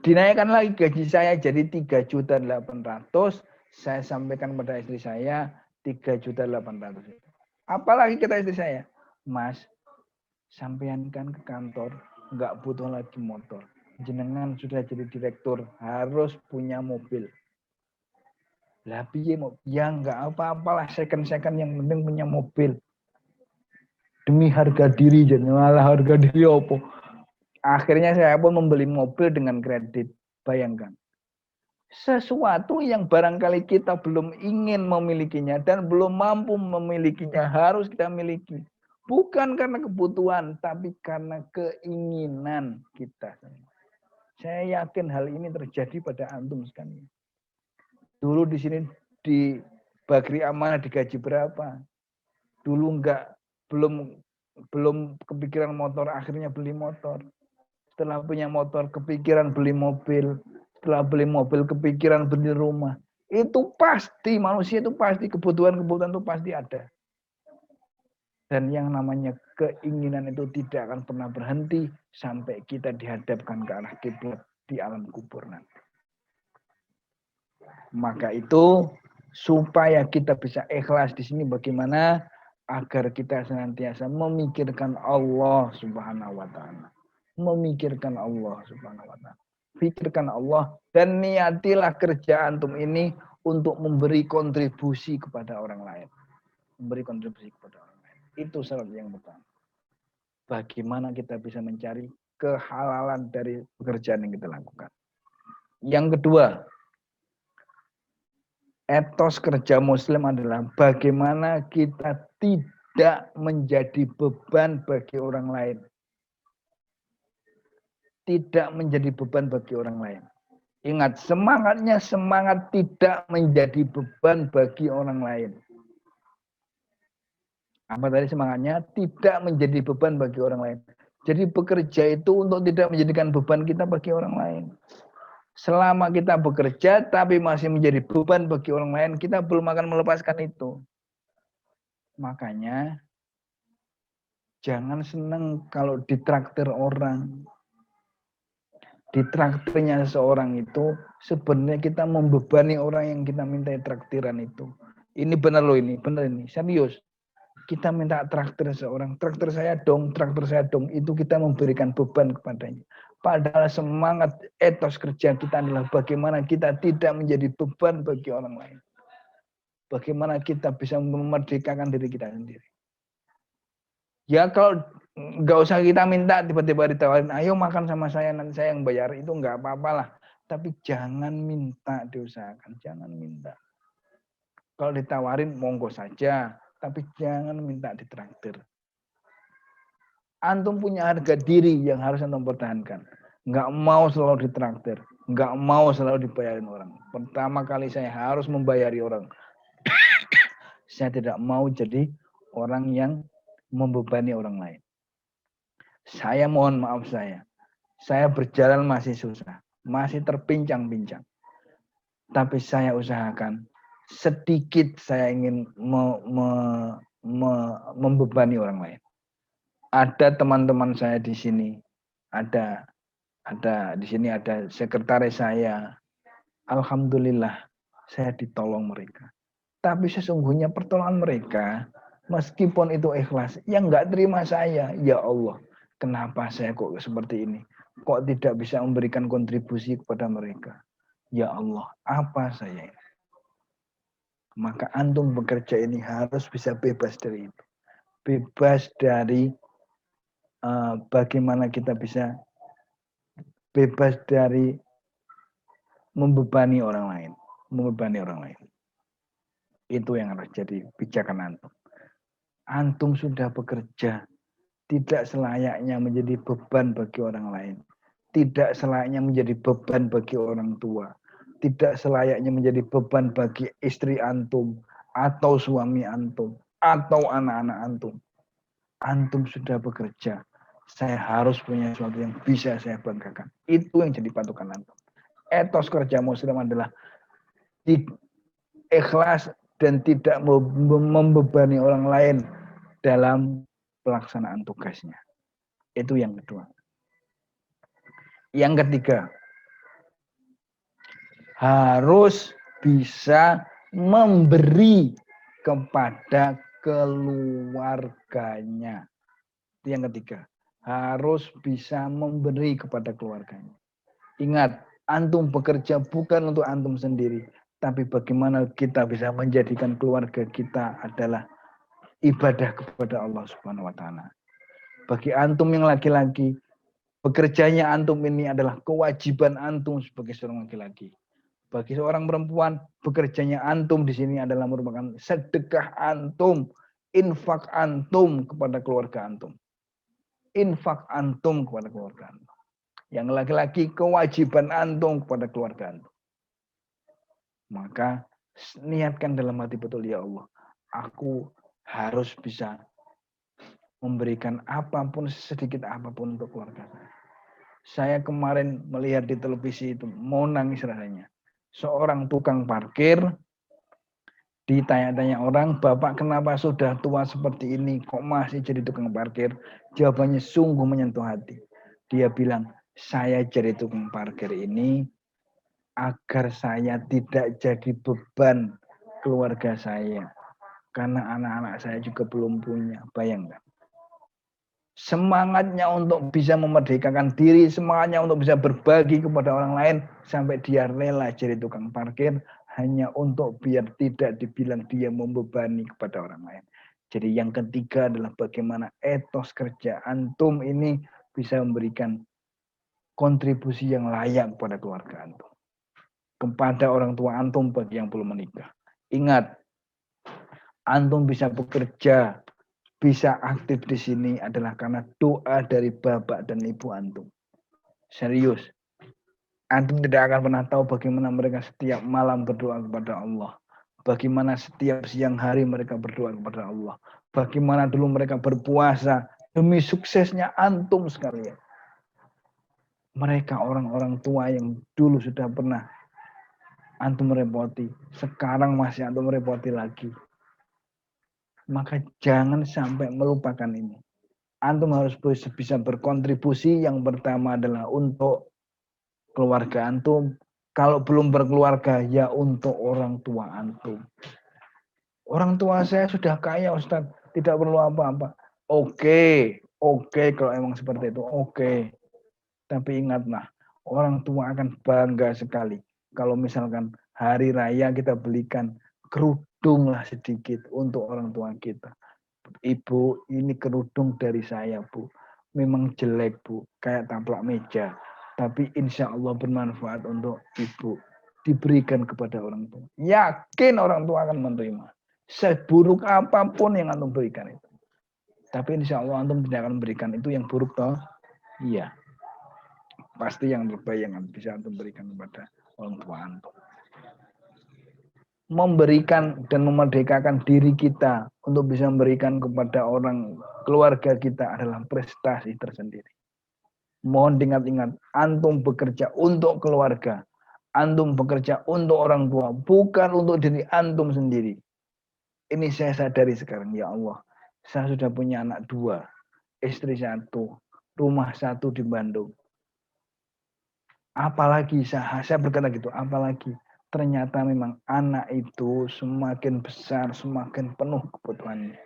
Dinaikkan lagi gaji saya jadi 3.800.000. Saya sampaikan pada istri saya 3.800.000. Apalagi kata istri saya, Mas, sampean kan ke kantor nggak butuh lagi motor. Jenengan sudah jadi direktur, harus punya mobil. Lah piye mau? Ya nggak apa-apalah, second yang penting punya mobil. Demi harga diri, jadi malah harga diri apa? Akhirnya saya pun membeli mobil dengan kredit. Bayangkan. Sesuatu yang barangkali kita belum ingin memilikinya dan belum mampu memilikinya harus kita miliki. Bukan karena kebutuhan, tapi karena keinginan kita. Saya yakin hal ini terjadi pada antum sekalian. Dulu di sini di Bagri Amanah digaji berapa? Dulu belum kepikiran motor, akhirnya beli motor. Setelah punya motor, kepikiran beli mobil. Setelah beli mobil, kepikiran beli rumah. Itu pasti, manusia itu pasti, kebutuhan-kebutuhan itu pasti ada. Dan yang namanya keinginan itu tidak akan pernah berhenti sampai kita dihadapkan ke arah kiblat di alam kubur nanti. Maka itu, supaya kita bisa ikhlas di sini bagaimana agar kita senantiasa memikirkan Allah Subhanahu wa taala. Memikirkan Allah Subhanahu wa taala. Pikirkan Allah dan niatilah kerja antum ini untuk memberi kontribusi kepada orang lain. Memberi kontribusi kepada orang lain. Itu syarat yang pertama. Bagaimana kita bisa mencari kehalalan dari pekerjaan yang kita lakukan. Yang kedua, etos kerja muslim adalah bagaimana kita tidak menjadi beban bagi orang lain. Tidak menjadi beban bagi orang lain. Ingat, semangatnya semangat tidak menjadi beban bagi orang lain. Apa tadi semangatnya? Tidak menjadi beban bagi orang lain. Jadi bekerja itu untuk tidak menjadikan beban kita bagi orang lain. Selama kita bekerja tapi masih menjadi beban bagi orang lain, kita belum akan melepaskan itu. Makanya jangan senang kalau ditraktir orang. Ditraktirnya seseorang itu sebenarnya kita membebani orang yang kita minta traktiran itu. Ini benar loh, ini benar, ini serius. Kita minta traktir seseorang, traktir saya dong, itu kita memberikan beban kepadanya. Padahal semangat etos kerja kita adalah bagaimana kita tidak menjadi beban bagi orang lain. Bagaimana kita bisa memerdekakan diri kita sendiri. Ya kalau nggak usah kita minta tiba-tiba ditawarin, ayo makan sama saya, nanti saya yang bayar, itu nggak apa-apa lah. Tapi jangan minta diusahakan, jangan minta. Kalau ditawarin monggo saja, tapi jangan minta ditraktir. Antum punya harga diri yang harus antum pertahankan. Nggak mau selalu ditraktir, nggak mau selalu dibayarin orang. Pertama kali saya harus membayari orang. Saya tidak mau jadi orang yang membebani orang lain. Saya mohon maaf saya berjalan masih susah, masih terpincang-pincang. Tapi saya usahakan sedikit saya ingin membebani orang lain. Ada teman-teman saya di sini, ada di sini ada sekretaris saya. Alhamdulillah saya ditolong mereka. Tapi sesungguhnya pertolongan mereka, meskipun itu ikhlas, yang nggak terima saya, ya Allah, kenapa saya kok seperti ini? Kok tidak bisa memberikan kontribusi kepada mereka? Ya Allah, apa saya ini? Maka antum bekerja ini harus bisa bebas dari itu. Bebas dari bagaimana kita bisa bebas dari membebani orang lain. Membebani orang lain. Itu yang harus jadi pijakan antum. Antum sudah bekerja, tidak selayaknya menjadi beban bagi orang lain. Tidak selayaknya menjadi beban bagi orang tua. Tidak selayaknya menjadi beban bagi istri antum, atau suami antum, atau anak-anak antum. Antum sudah bekerja. Saya harus punya sesuatu yang bisa saya banggakan. Itu yang jadi patokan antum. Etos kerja muslim adalah ikhlas dan tidak membebani orang lain dalam pelaksanaan tugasnya. Itu yang kedua. Yang ketiga, harus bisa memberi kepada keluarganya. Itu yang ketiga, harus bisa memberi kepada keluarganya. Ingat, antum bekerja bukan untuk antum sendiri, tapi bagaimana kita bisa menjadikan keluarga kita adalah ibadah kepada Allah Subhanahu wa taala. Bagi antum yang laki-laki, bekerjanya antum ini adalah kewajiban antum sebagai seorang laki-laki. Bagi seorang perempuan, bekerjanya antum di sini adalah merupakan sedekah antum, infak antum kepada keluarga antum. Infak antum kepada keluarga antum. Yang laki-laki, kewajiban antum kepada keluarga antum. Maka niatkan dalam hati betul, ya Allah, aku harus bisa memberikan apapun, sedikit apapun untuk keluarga saya. Saya kemarin melihat di televisi itu, mau nangis rasanya. Seorang tukang parkir, ditanya-tanya orang, Bapak kenapa sudah tua seperti ini, kok masih jadi tukang parkir? Jawabannya sungguh menyentuh hati. Dia bilang, saya jadi tukang parkir ini agar saya tidak jadi beban keluarga saya. Karena anak-anak saya juga belum punya. Bayangkan. Semangatnya untuk bisa memerdekakan diri, semangatnya untuk bisa berbagi kepada orang lain, sampai dia rela jadi tukang parkir, hanya untuk biar tidak dibilang dia membebani kepada orang lain. Jadi yang ketiga adalah bagaimana etos kerja antum ini bisa memberikan kontribusi yang layak kepada keluarga antum. Kepada orang tua antum bagi yang belum menikah. Ingat, antum bisa bekerja, bisa aktif di sini adalah karena doa dari bapak dan ibu antum. Serius. Antum tidak akan pernah tahu bagaimana mereka setiap malam berdoa kepada Allah. Bagaimana setiap siang hari mereka berdoa kepada Allah. Bagaimana dulu mereka berpuasa demi suksesnya antum sekalian. Mereka orang-orang tua yang dulu sudah pernah antum repoti. Sekarang masih antum repoti lagi. Maka jangan sampai melupakan ini. Antum harus bisa berkontribusi. Yang pertama adalah untuk keluarga antum. Kalau belum berkeluarga, ya untuk orang tua antum. Orang tua saya sudah kaya, Ustaz. Tidak perlu apa-apa. Oke, kalau emang seperti itu, oke. Tapi ingatlah, orang tua akan bangga sekali. Kalau misalkan hari raya kita belikan kerudung lah sedikit untuk orang tua kita. Ibu, ini kerudung dari saya, Bu. Memang jelek, Bu. Kayak taplak meja. Tapi insya Allah bermanfaat untuk ibu. Diberikan kepada orang tua. Yakin orang tua akan menerima. Seburuk apapun yang antum berikan itu. Tapi insya Allah antum tidak akan memberikan itu yang buruk toh. Iya. Pasti yang terbaik yang bisa antum berikan kepada orang tua antum. Memberikan dan memerdekakan diri kita untuk bisa memberikan kepada orang keluarga kita adalah prestasi tersendiri. Mohon diingat-ingat, antum bekerja untuk keluarga, antum bekerja untuk orang tua, bukan untuk diri antum sendiri. Ini saya sadari sekarang, ya Allah. Saya sudah punya anak 2, istri 1, rumah 1 di Bandung. Apalagi saya berkata gitu, apalagi ternyata memang anak itu semakin besar, semakin penuh kebutuhannya.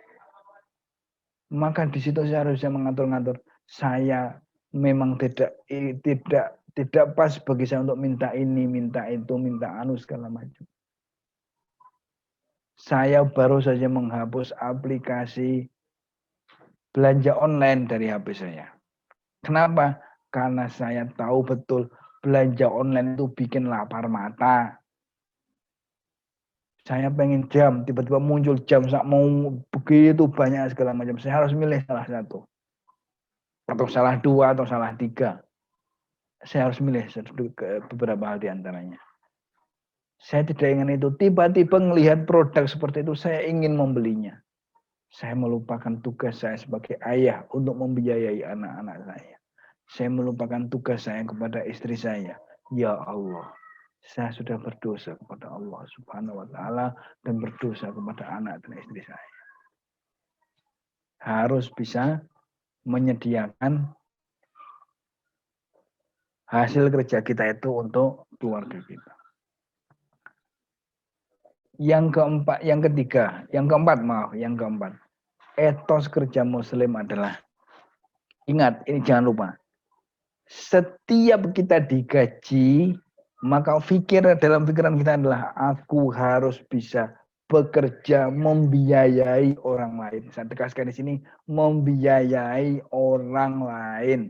Maka di situ saya harus mengatur-ngatur. Saya memang tidak pas bagi saya untuk minta ini, minta itu, minta anu segala macam. Saya baru saja menghapus aplikasi belanja online dari HP saya. Kenapa? Karena saya tahu betul belanja online itu bikin lapar mata. Saya pengen jam, tiba-tiba muncul jam, mau begitu banyak segala macam. Saya harus milih salah satu. Atau salah 2, atau salah 3. Saya harus milih beberapa hal di antaranya. Saya tidak ingin itu. Tiba-tiba melihat produk seperti itu, saya ingin membelinya. Saya melupakan tugas saya sebagai ayah untuk membiayai anak-anak saya. Saya melupakan tugas saya kepada istri saya. Ya Allah, saya sudah berdosa kepada Allah Subhanahu wa taala dan berdosa kepada anak dan istri saya. Harus bisa menyediakan hasil kerja kita itu untuk keluarga kita. Yang keempat, etos kerja muslim adalah, ingat, ini jangan lupa, setiap kita digaji, maka dalam pikiran kita adalah aku harus bisa bekerja membiayai orang lain. Saya tegaskan di sini, membiayai orang lain.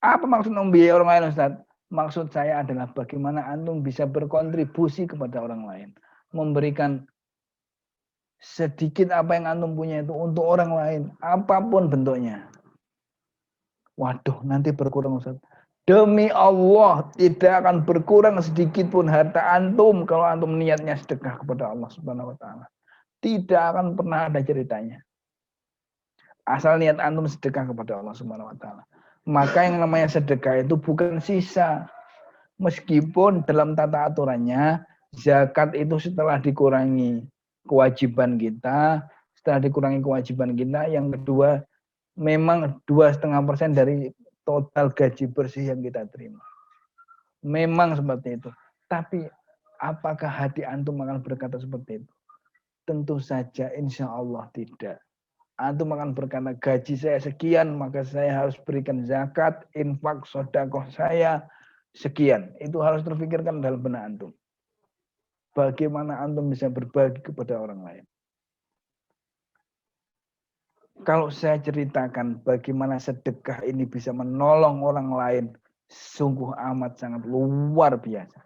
Apa maksud membiayai orang lain, Ustaz? Maksud saya adalah bagaimana antum bisa berkontribusi kepada orang lain. Memberikan sedikit apa yang antum punya itu untuk orang lain. Apapun bentuknya. Waduh, nanti berkurang, Ustaz. Demi Allah, tidak akan berkurang sedikit pun harta antum kalau antum niatnya sedekah kepada Allah Subhanahu wa taala. Tidak akan pernah ada ceritanya. Asal niat antum sedekah kepada Allah Subhanahu wa taala. Maka yang namanya sedekah itu bukan sisa. Meskipun dalam tata aturannya, zakat itu setelah dikurangi kewajiban kita, yang kedua memang 2,5% dari total gaji bersih yang kita terima. Memang seperti itu. Tapi apakah hati antum akan berkata seperti itu? Tentu saja insya Allah tidak. Antum akan berkata gaji saya sekian, maka saya harus berikan zakat, infak, sedekah saya sekian. Itu harus terpikirkan dalam benak antum. Bagaimana antum bisa berbagi kepada orang lain. Kalau saya ceritakan bagaimana sedekah ini bisa menolong orang lain, sungguh amat sangat luar biasa.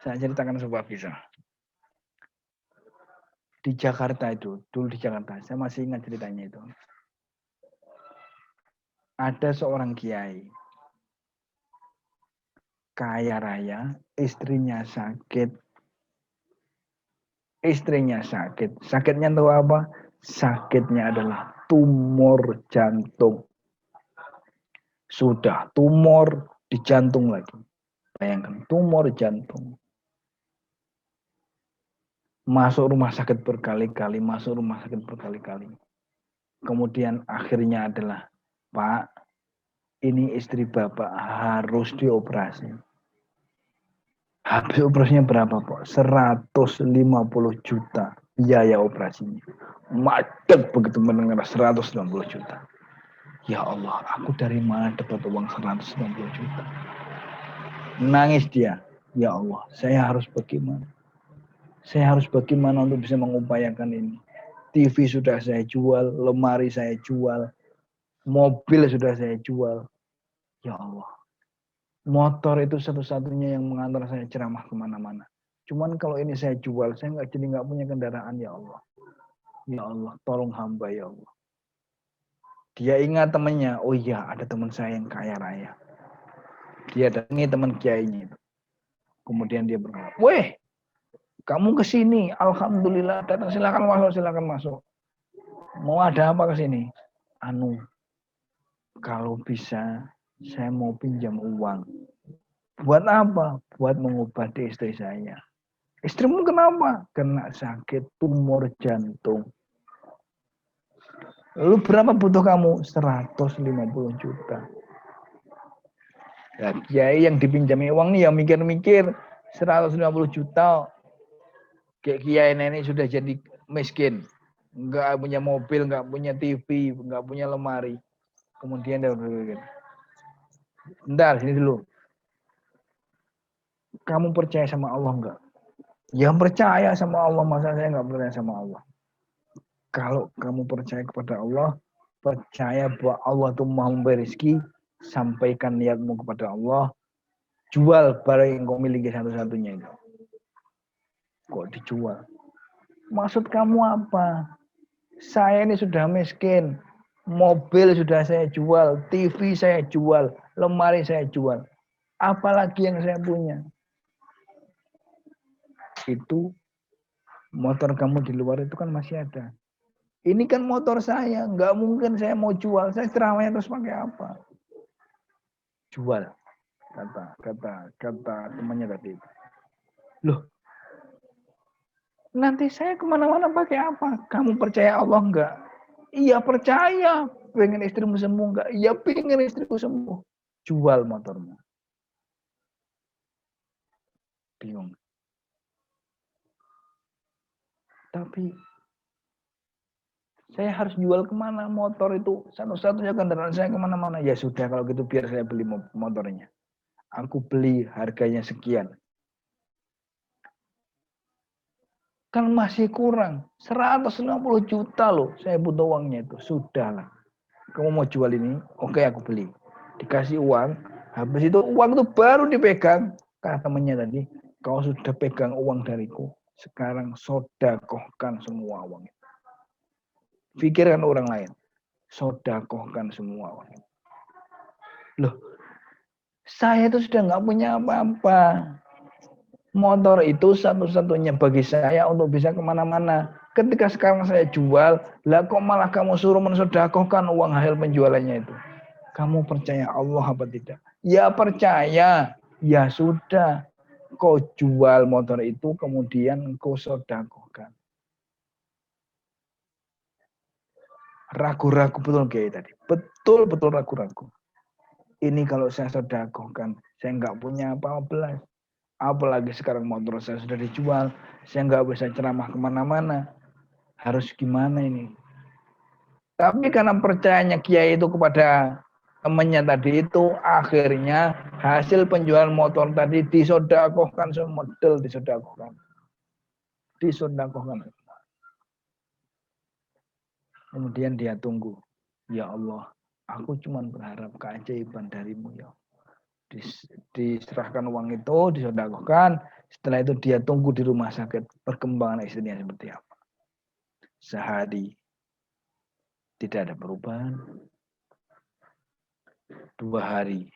Saya ceritakan sebuah kisah. Di Jakarta itu, dulu di Jakarta, saya masih ingat ceritanya itu. Ada seorang kiai, kaya raya, istrinya sakit. Istrinya sakit. Sakitnya tahu apa? Sakitnya adalah tumor jantung. Sudah tumor di jantung lagi. Bayangkan, tumor jantung. Masuk rumah sakit berkali-kali, masuk rumah sakit berkali-kali. Kemudian akhirnya adalah, Pak, ini istri Bapak harus dioperasi. Habis operasinya berapa, Pak? 150 juta biaya operasinya. Macet begitu mendengar 150 juta. Ya Allah, aku dari mana dapat uang 150 juta? Nangis dia. Ya Allah, saya harus bagaimana? Saya harus bagaimana untuk bisa mengupayakan ini? TV sudah saya jual, lemari saya jual, mobil sudah saya jual. Ya Allah, motor itu satu-satunya yang mengantar saya ceramah kemana-mana. Cuman kalau ini saya jual, saya nggak punya kendaraan, ya Allah. Ya Allah, tolong hamba ya Allah. Dia ingat temannya, oh iya ada teman saya yang kaya raya. Dia datangi teman kiainya itu. Kemudian dia berkata, weh, kamu ke sini, alhamdulillah datang, silakan masuk, silakan masuk. Mau ada apa ke sini? Anu, kalau bisa saya mau pinjam uang. Buat apa? Buat mengobati istri saya. Istrimu kenapa? Kena sakit tumor jantung. Lalu berapa butuh kamu? 150 juta. Ya, kiai yang dipinjami uang nih yang mikir-mikir 150 juta. Kayak kiai nenek sudah jadi miskin. Nggak punya mobil, nggak punya TV, nggak punya lemari. Kemudian dia berpikir, bentar, sini dulu. Kamu percaya sama Allah nggak? Ya percaya sama Allah, masa saya nggak percaya sama Allah? Kalau kamu percaya kepada Allah, percaya bahwa Allah itu mau memberi rezeki, sampaikan niatmu kepada Allah, jual barang yang kau miliki satu-satunya itu. Kok dijual? Maksud kamu apa? Saya ini sudah miskin, mobil sudah saya jual, TV saya jual, lemari saya jual. Apalagi yang saya punya? Itu motor kamu di luar itu kan masih ada. Ini kan motor saya, nggak mungkin saya mau jual. Saya ceramahnya terus pakai apa? Jual, kata temannya tadi. Loh, nanti saya kemana-mana pakai apa? Kamu percaya Allah enggak? Iya percaya. Pengen istrimu sembuh enggak? Iya pengen istriku sembuh. Jual motormu. Bingung. Tapi saya harus jual kemana? Motor itu satu-satunya kendaraan saya kemana-mana. Ya sudah kalau gitu biar saya beli motornya. Aku beli harganya sekian. Kan masih kurang. 150 juta loh. Saya butuh uangnya itu. Sudahlah. Kamu mau jual ini? Oke aku beli. Dikasih uang. Habis itu uang itu baru dipegang. Kata temannya tadi. Kau sudah pegang uang dariku. Sekarang sodakohkan semua uang itu. Pikirkan orang lain. Sodakohkan semua uang itu. Loh. Saya itu sudah nggak punya apa-apa. Motor itu satu-satunya bagi saya untuk bisa kemana-mana. Ketika sekarang saya jual, lah kok malah kamu suruh mensedekahkan uang hasil penjualannya itu. Kamu percaya Allah apa tidak? Ya percaya. Ya sudah. Kau jual motor itu kemudian kau sedekahkan. Ragu-ragu betul kayak tadi. Betul-betul ragu-ragu. Ini kalau saya sedekahkan, saya nggak punya apa-apa. Apalagi sekarang motor saya sudah dijual, saya nggak bisa ceramah kemana-mana. Harus gimana ini? Tapi karena percayanya kiai itu kepada temannya tadi itu, akhirnya hasil penjualan motor tadi disodakohkan, semua model disodakohkan. Disodakohkan. Kemudian dia tunggu. Ya Allah, aku cuma berharap keajaiban darimu ya. Diserahkan uang itu, disodakohkan. Setelah itu dia tunggu di rumah sakit perkembangan istrinya seperti apa. Sehari tidak ada perubahan. 2 hari.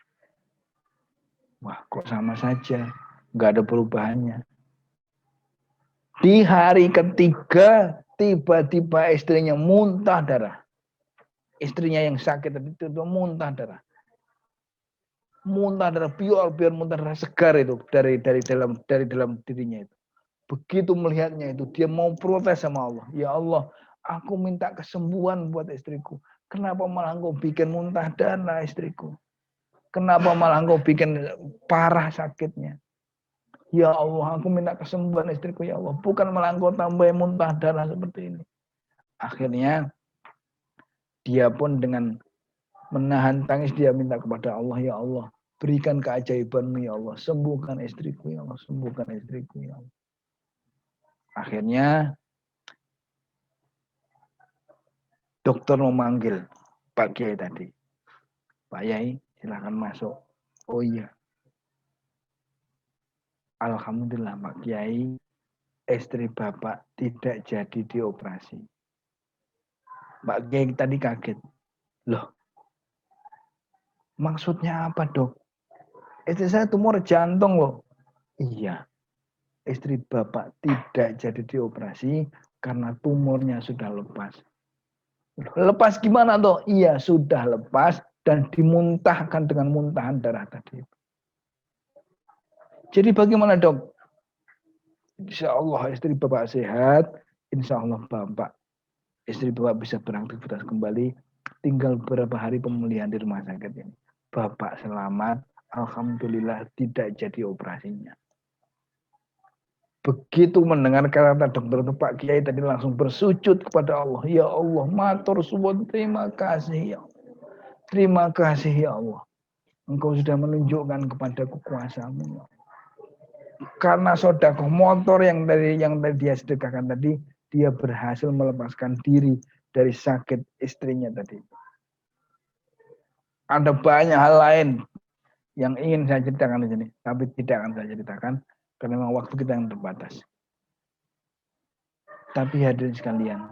Wah, kok sama saja. Nggak ada perubahannya. Di hari ketiga, tiba-tiba istrinya muntah darah. Istrinya yang sakit itu muntah darah. Muntah darah, biar muntah darah segar itu dari dalam dirinya itu. Begitu melihatnya itu, dia mau protes sama Allah. Ya Allah, aku minta kesembuhan buat istriku. Kenapa malah engkau bikin muntah darah istriku? Kenapa malah engkau bikin parah sakitnya? Ya Allah, aku minta kesembuhan istriku ya Allah. Bukan malah engkau tambah muntah darah seperti ini. Akhirnya dia pun dengan menahan tangis dia minta kepada Allah, ya Allah, berikan keajaiban-Mu ya Allah, sembuhkan istriku ya Allah, sembuhkan istriku ya Allah. Akhirnya dokter memanggil Pak Kiai tadi. Pak Yai, silahkan masuk. Oh iya. Alhamdulillah Pak Kiai, istri Bapak tidak jadi dioperasi. Pak Kiai tadi kaget. Loh, maksudnya apa dok? Istri saya tumor jantung loh. Iya, istri Bapak tidak jadi dioperasi karena tumornya sudah lepas. Lepas gimana toh? Iya, sudah lepas dan dimuntahkan dengan muntahan darah tadi. Jadi bagaimana dok? Insya Allah istri Bapak sehat, insya Allah Bapak istri Bapak bisa beraktivitas kembali. Tinggal beberapa hari pemulihan di rumah sakit ini. Bapak selamat, alhamdulillah tidak jadi operasinya. Begitu mendengar kata dokter itu Pak Kiai tadi langsung bersujud kepada Allah. Ya Allah, matur suwun, terima kasih ya Allah. Terima kasih ya Allah. Engkau sudah menunjukkan kepada kuasamu ya Allah. Karena sedekah motor yang tadi dia sedekahkan tadi, dia berhasil melepaskan diri dari sakit istrinya tadi. Ada banyak hal lain yang ingin saya ceritakan di sini, tapi tidak akan saya ceritakan karena memang waktu kita yang terbatas. Tapi hadirin sekalian,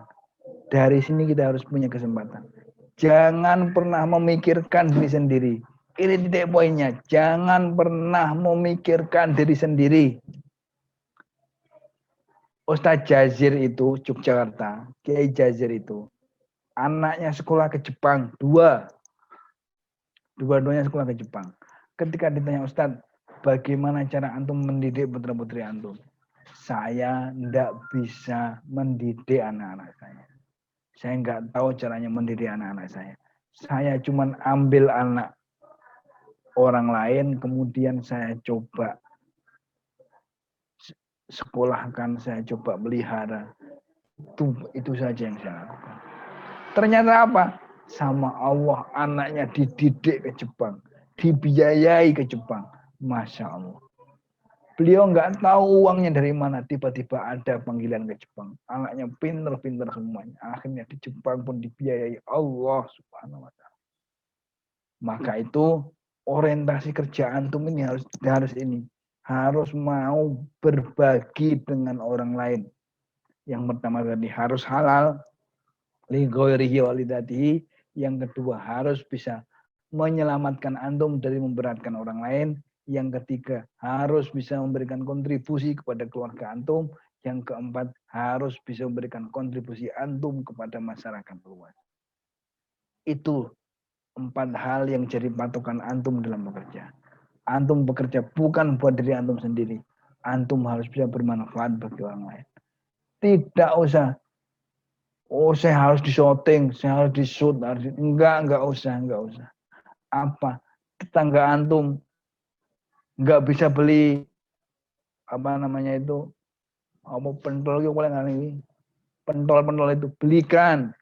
dari sini kita harus punya kesempatan. Jangan pernah memikirkan diri sendiri. Ini titik poinnya. Jangan pernah memikirkan diri sendiri. Ustadz Jazir itu, Yogyakarta, Kiai Jazir itu, anaknya sekolah ke Jepang, dua-duanya sekolah ke Jepang. Ketika ditanya Ustadz, bagaimana cara antum mendidik putra-putri antum? Saya tidak bisa mendidik anak-anak saya. Saya nggak tahu caranya mendidik anak-anak saya. Saya cuma ambil anak orang lain, kemudian saya coba sekolahkan, saya coba pelihara. Itu saja yang saya lakukan. Ternyata apa? Sama Allah anaknya dididik ke Jepang, dibiayai ke Jepang. Masya Allah. Beliau nggak tahu uangnya dari mana. Tiba-tiba ada panggilan ke Jepang. Anaknya pinter-pinter semuanya. Akhirnya di Jepang pun dibiayai Allah Subhanahu Wa Taala. Maka itu orientasi kerja antum ini harus ini. Harus mau berbagi dengan orang lain. Yang pertama tadi harus halal. Yang kedua harus bisa menyelamatkan antum dari memberatkan orang lain. Yang ketiga harus bisa memberikan kontribusi kepada keluarga antum. Yang keempat harus bisa memberikan kontribusi antum kepada masyarakat luas. Itu 4 hal yang jadi patokan antum dalam bekerja. Antum bekerja bukan buat diri antum sendiri. Antum harus bisa bermanfaat bagi orang lain. Tidak usah, oh saya harus di shooting, saya harus di shoot. Enggak usah. Apa? Tetangga antum enggak bisa beli apa namanya itu, apa pentol pentol itu belikan.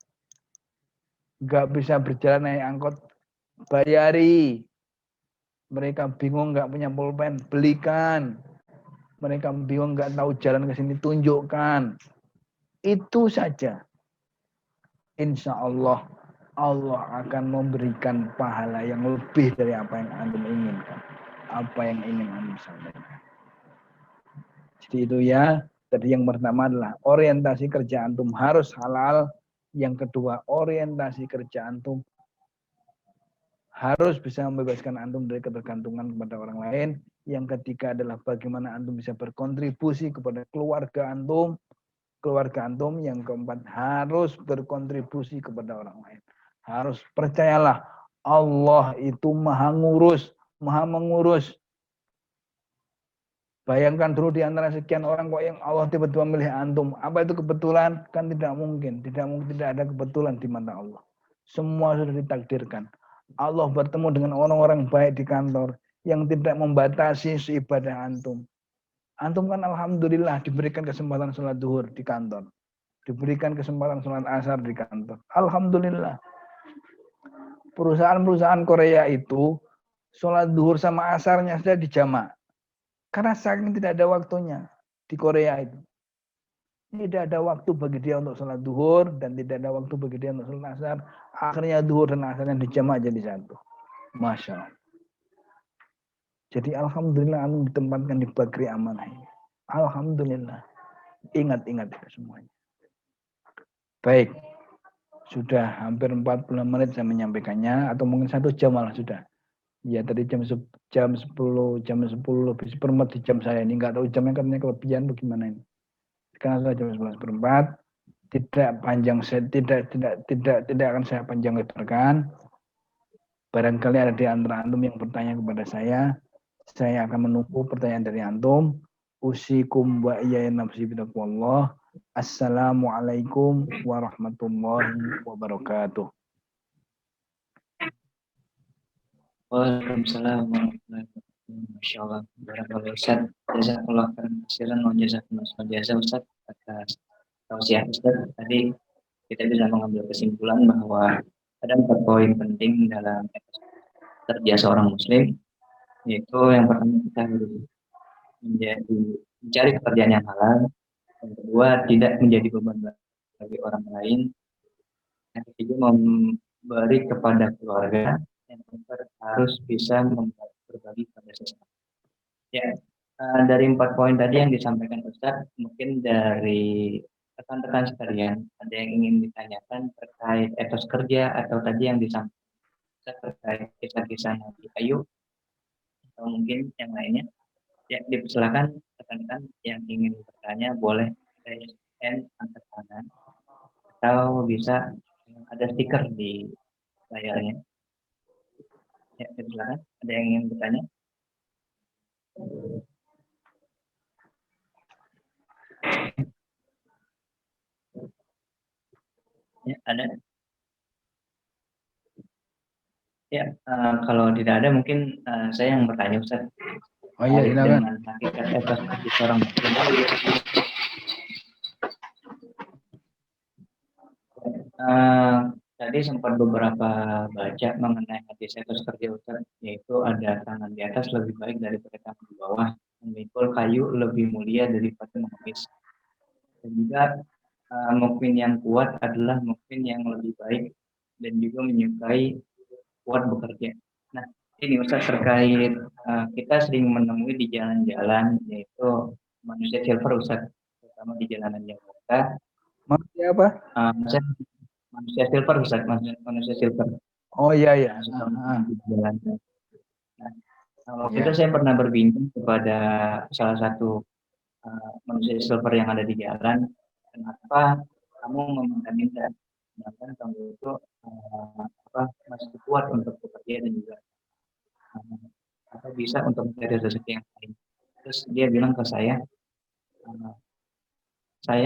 Enggak bisa berjalan naik angkot, bayari. Mereka bingung nggak punya pulpen, belikan. Mereka bingung nggak tahu jalan ke sini, tunjukkan. Itu saja. Insya Allah, Allah akan memberikan pahala yang lebih dari apa yang antum inginkan. Apa yang ingin antum sampaikan. Jadi itu ya. Tadi yang pertama adalah orientasi kerja antum harus halal. Yang kedua, orientasi kerja antum harus bisa membebaskan antum dari ketergantungan kepada orang lain. Yang ketiga adalah bagaimana antum bisa berkontribusi kepada keluarga antum. Yang keempat harus berkontribusi kepada orang lain. Harus percayalah Allah itu maha mengurus. Bayangkan dulu di antara sekian orang kok yang Allah tiba-tiba milih antum. Apa itu kebetulan? Kan tidak mungkin. Tidak ada kebetulan di mata Allah. Semua sudah ditakdirkan. Allah bertemu dengan orang-orang baik di kantor yang tidak membatasi ibadah antum. Antum kan alhamdulillah diberikan kesempatan sholat duhur di kantor. Diberikan kesempatan sholat asar di kantor. Alhamdulillah. Perusahaan-perusahaan Korea itu sholat duhur sama asarnya sudah dijamak. Karena saking tidak ada waktunya di Korea itu. Tidak ada waktu bagi dia untuk sholat duhur dan tidak ada waktu bagi dia untuk sholat asar. Akhirnya duhur dan asarnya dijamak jadi satu. Masya Allah. Jadi alhamdulillah anu ditempatkan di bagri amanah ini. Alhamdulillah. Ingat-ingat itu semuanya. Baik. Sudah hampir 40 menit saya menyampaikannya atau mungkin 1 jam malah sudah. Ya tadi jam 10 lebih seperempat di jam saya ini, nggak tahu jamnya karena kelebihan bagaimana ini. Sekarang sudah jam 11 seperempat, tidak panjang, tidak akan saya panjang lebarkan. Barangkali ada di antara antum yang bertanya kepada saya akan menunggu pertanyaan dari antum. Usikum wa iyaya nafsi bitaqwallah. Assalamualaikum warahmatullahi wabarakatuh. Waalaikumsalam warahmatullahi wabarakatuh. Masya Allah. Barakallahu Ustaz. Jazakallah khairan wa jazakumullah jasa Ustaz atas tausiah Ustaz. Tadi kita bisa mengambil kesimpulan bahwa ada 4 poin penting dalam kerja seorang muslim, yaitu yang pertama kita harus mencari pekerjaan yang halal, yang kedua tidak menjadi beban bagi orang lain, yang ketiga memberi kepada keluarga, yang keempat harus bisa berbagi pada sesama. Ya, dari 4 poin tadi yang disampaikan Ustaz, mungkin dari rekan-rekan sekalian ada yang ingin ditanyakan terkait etos kerja atau tadi yang disampaikan terkait kisah-kisah Nabi Ayub atau mungkin yang lainnya. Ya, dipersilakan rekan-rekan yang ingin bertanya boleh raise hand angkat tangan atau bisa ada stiker di layarnya. Ya, silakan. Ada yang ingin bertanya? Ya, ada. Ya, kalau tidak ada mungkin saya yang bertanya Ustaz. Oh iya, silakan. Dengan hakikat etos bagi seorang muslim. Tadi sempat beberapa baca mengenai hadis etos kerja Ustaz, yaitu ada tangan di atas lebih baik daripada tangan di bawah, memikul kayu lebih mulia daripada mengemis. Dan juga mukmin yang kuat adalah mukmin yang lebih baik dan juga menyukai kuat bekerja. Nah, ini Ustaz terkait kita sering menemui di jalan-jalan yaitu manusia silver Ustaz, terutama di jalanan Jakarta. Manusia apa? Manusia silver Ustaz, manusia silver. Oh iya iya. Di jalan. Nah, waktu itu saya pernah berbincang kepada salah satu manusia silver yang ada di jalan. Kenapa kamu meminta-minta? Sedangkan kamu itu masih kuat untuk bekerja dan juga bisa untuk mencari rezeki yang lain. Terus dia bilang ke saya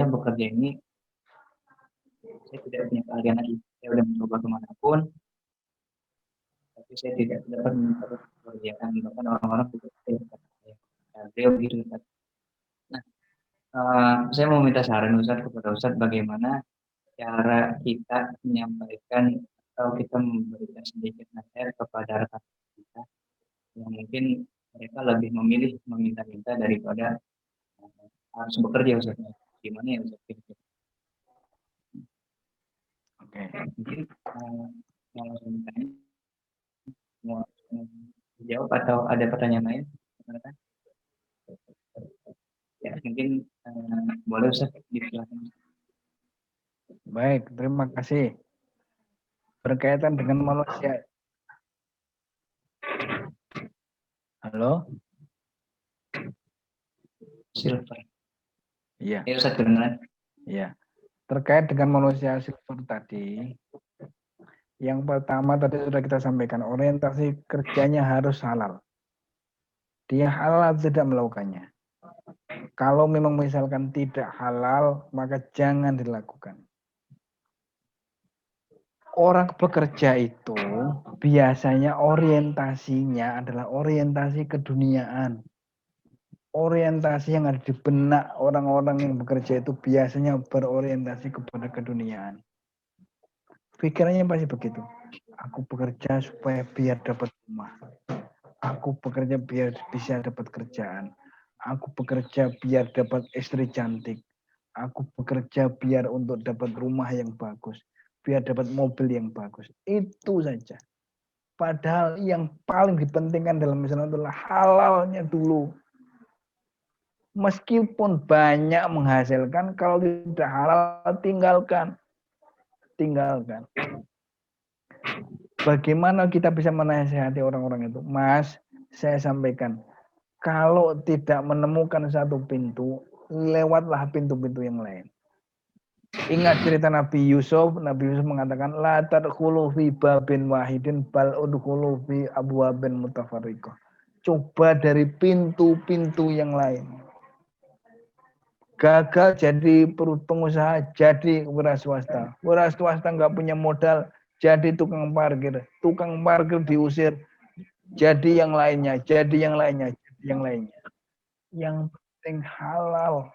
bekerja ini saya tidak punya keahlian lagi. Saya sudah mencoba kemanapun, tapi saya tidak dapat mendapat pekerjaan. Bahkan orang-orang juga beliau gitu. Nah, saya mau minta saran Ustaz kepada Ustaz bagaimana cara kita menyampaikan atau kita memberikan sedikit nasihat kepada rekan kita yang mungkin mereka lebih memilih meminta-minta daripada harus bekerja Ustaz. Gimana ya Ustaz? Oke, mungkin mau langsung bertanya, mau jawab atau ada pertanyaan lain? Ya, mungkin boleh Ustaz dijelaskan. Baik, terima kasih. Berkaitan dengan manusia Halo? Silver. Iya. Ya, Ustaz, benar. Iya. Terkait dengan manusia silver tadi, yang pertama tadi sudah kita sampaikan, orientasi kerjanya harus halal. Dia halal tidak melakukannya. Kalau memang misalkan tidak halal, maka jangan dilakukan. Orang bekerja itu biasanya orientasinya adalah orientasi keduniaan. Orientasi yang ada di benak orang-orang yang bekerja itu biasanya berorientasi kepada keduniaan. Pikirannya pasti begitu. Aku bekerja supaya biar dapat rumah. Aku bekerja biar bisa dapat kerjaan. Aku bekerja biar dapat istri cantik. Aku bekerja biar untuk dapat rumah yang bagus. Biar dapat mobil yang bagus. Itu saja. Padahal yang paling dipentingkan dalam Islam adalah halalnya dulu. Meskipun banyak menghasilkan, kalau tidak halal tinggalkan. Tinggalkan. Bagaimana kita bisa menasihati orang-orang itu? Mas, saya sampaikan, kalau tidak menemukan satu pintu, lewatlah pintu-pintu yang lain. Ingat cerita Nabi Yusuf mengatakan, la tadkhulu fi babin wahidin bal udkhulu fi abwabin mutafarriqah. Coba dari pintu-pintu yang lain. Gagal jadi pengusaha, jadi wira swasta. Wira swasta nggak punya modal, jadi tukang parkir. Tukang parkir diusir, jadi yang lainnya, jadi yang lainnya, jadi yang lainnya. Yang penting halal.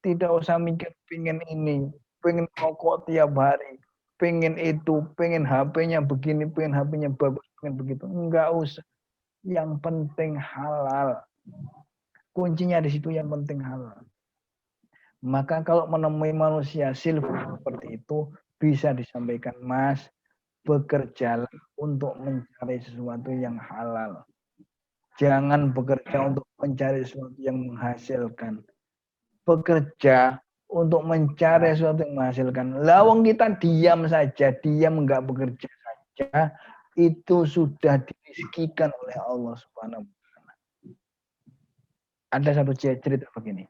Tidak usah mikir pengen ini, pengen rokok tiap hari, pengen itu, pengen HP-nya begini, pengen HP-nya bagus, pengen begitu. Enggak usah. Yang penting halal. Kuncinya di situ, yang penting halal. Maka kalau menemui manusia silver seperti itu, bisa disampaikan, Mas, bekerjalah untuk mencari sesuatu yang halal. Jangan bekerja untuk mencari sesuatu yang menghasilkan. Bekerja untuk mencari sesuatu yang menghasilkan. Lawang kita diam saja, diam enggak bekerja saja, itu sudah dirizkikan oleh Allah Subhanahu wa Ta'ala. Ada satu cerita begini.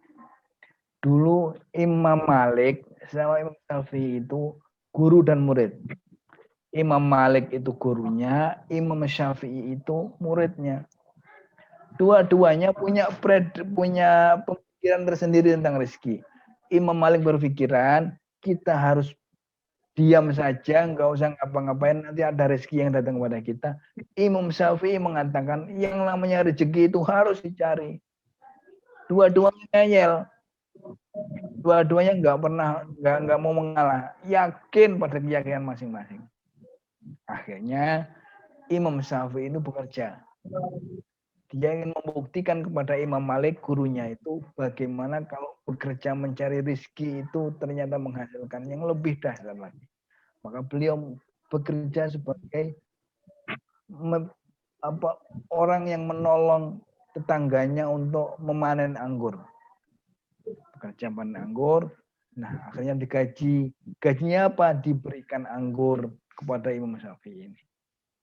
Dulu Imam Malik sama Imam Syafi'i itu guru dan murid. Imam Malik itu gurunya, Imam Syafi'i itu muridnya. Dua-duanya punya pemikiran tersendiri tentang rezeki. Imam Malik berpikiran kita harus diam saja, nggak usah ngapa-ngapain, nanti ada rezeki yang datang kepada kita. Imam Syafi'i mengatakan yang namanya rezeki itu harus dicari. Dua-duanya ngeyel. Dua-duanya nggak mau mengalah, yakin pada keyakinan masing-masing. Akhirnya Imam Syafi'i itu bekerja. Dia ingin membuktikan kepada Imam Malik, gurunya itu, bagaimana kalau bekerja mencari rezeki itu ternyata menghasilkan yang lebih dahsyat lagi. Maka beliau bekerja sebagai orang yang menolong tetangganya untuk memanen anggur. Bekerja panen anggur, nah akhirnya digaji. Gajinya apa? Diberikan anggur kepada Imam Syafi'i ini.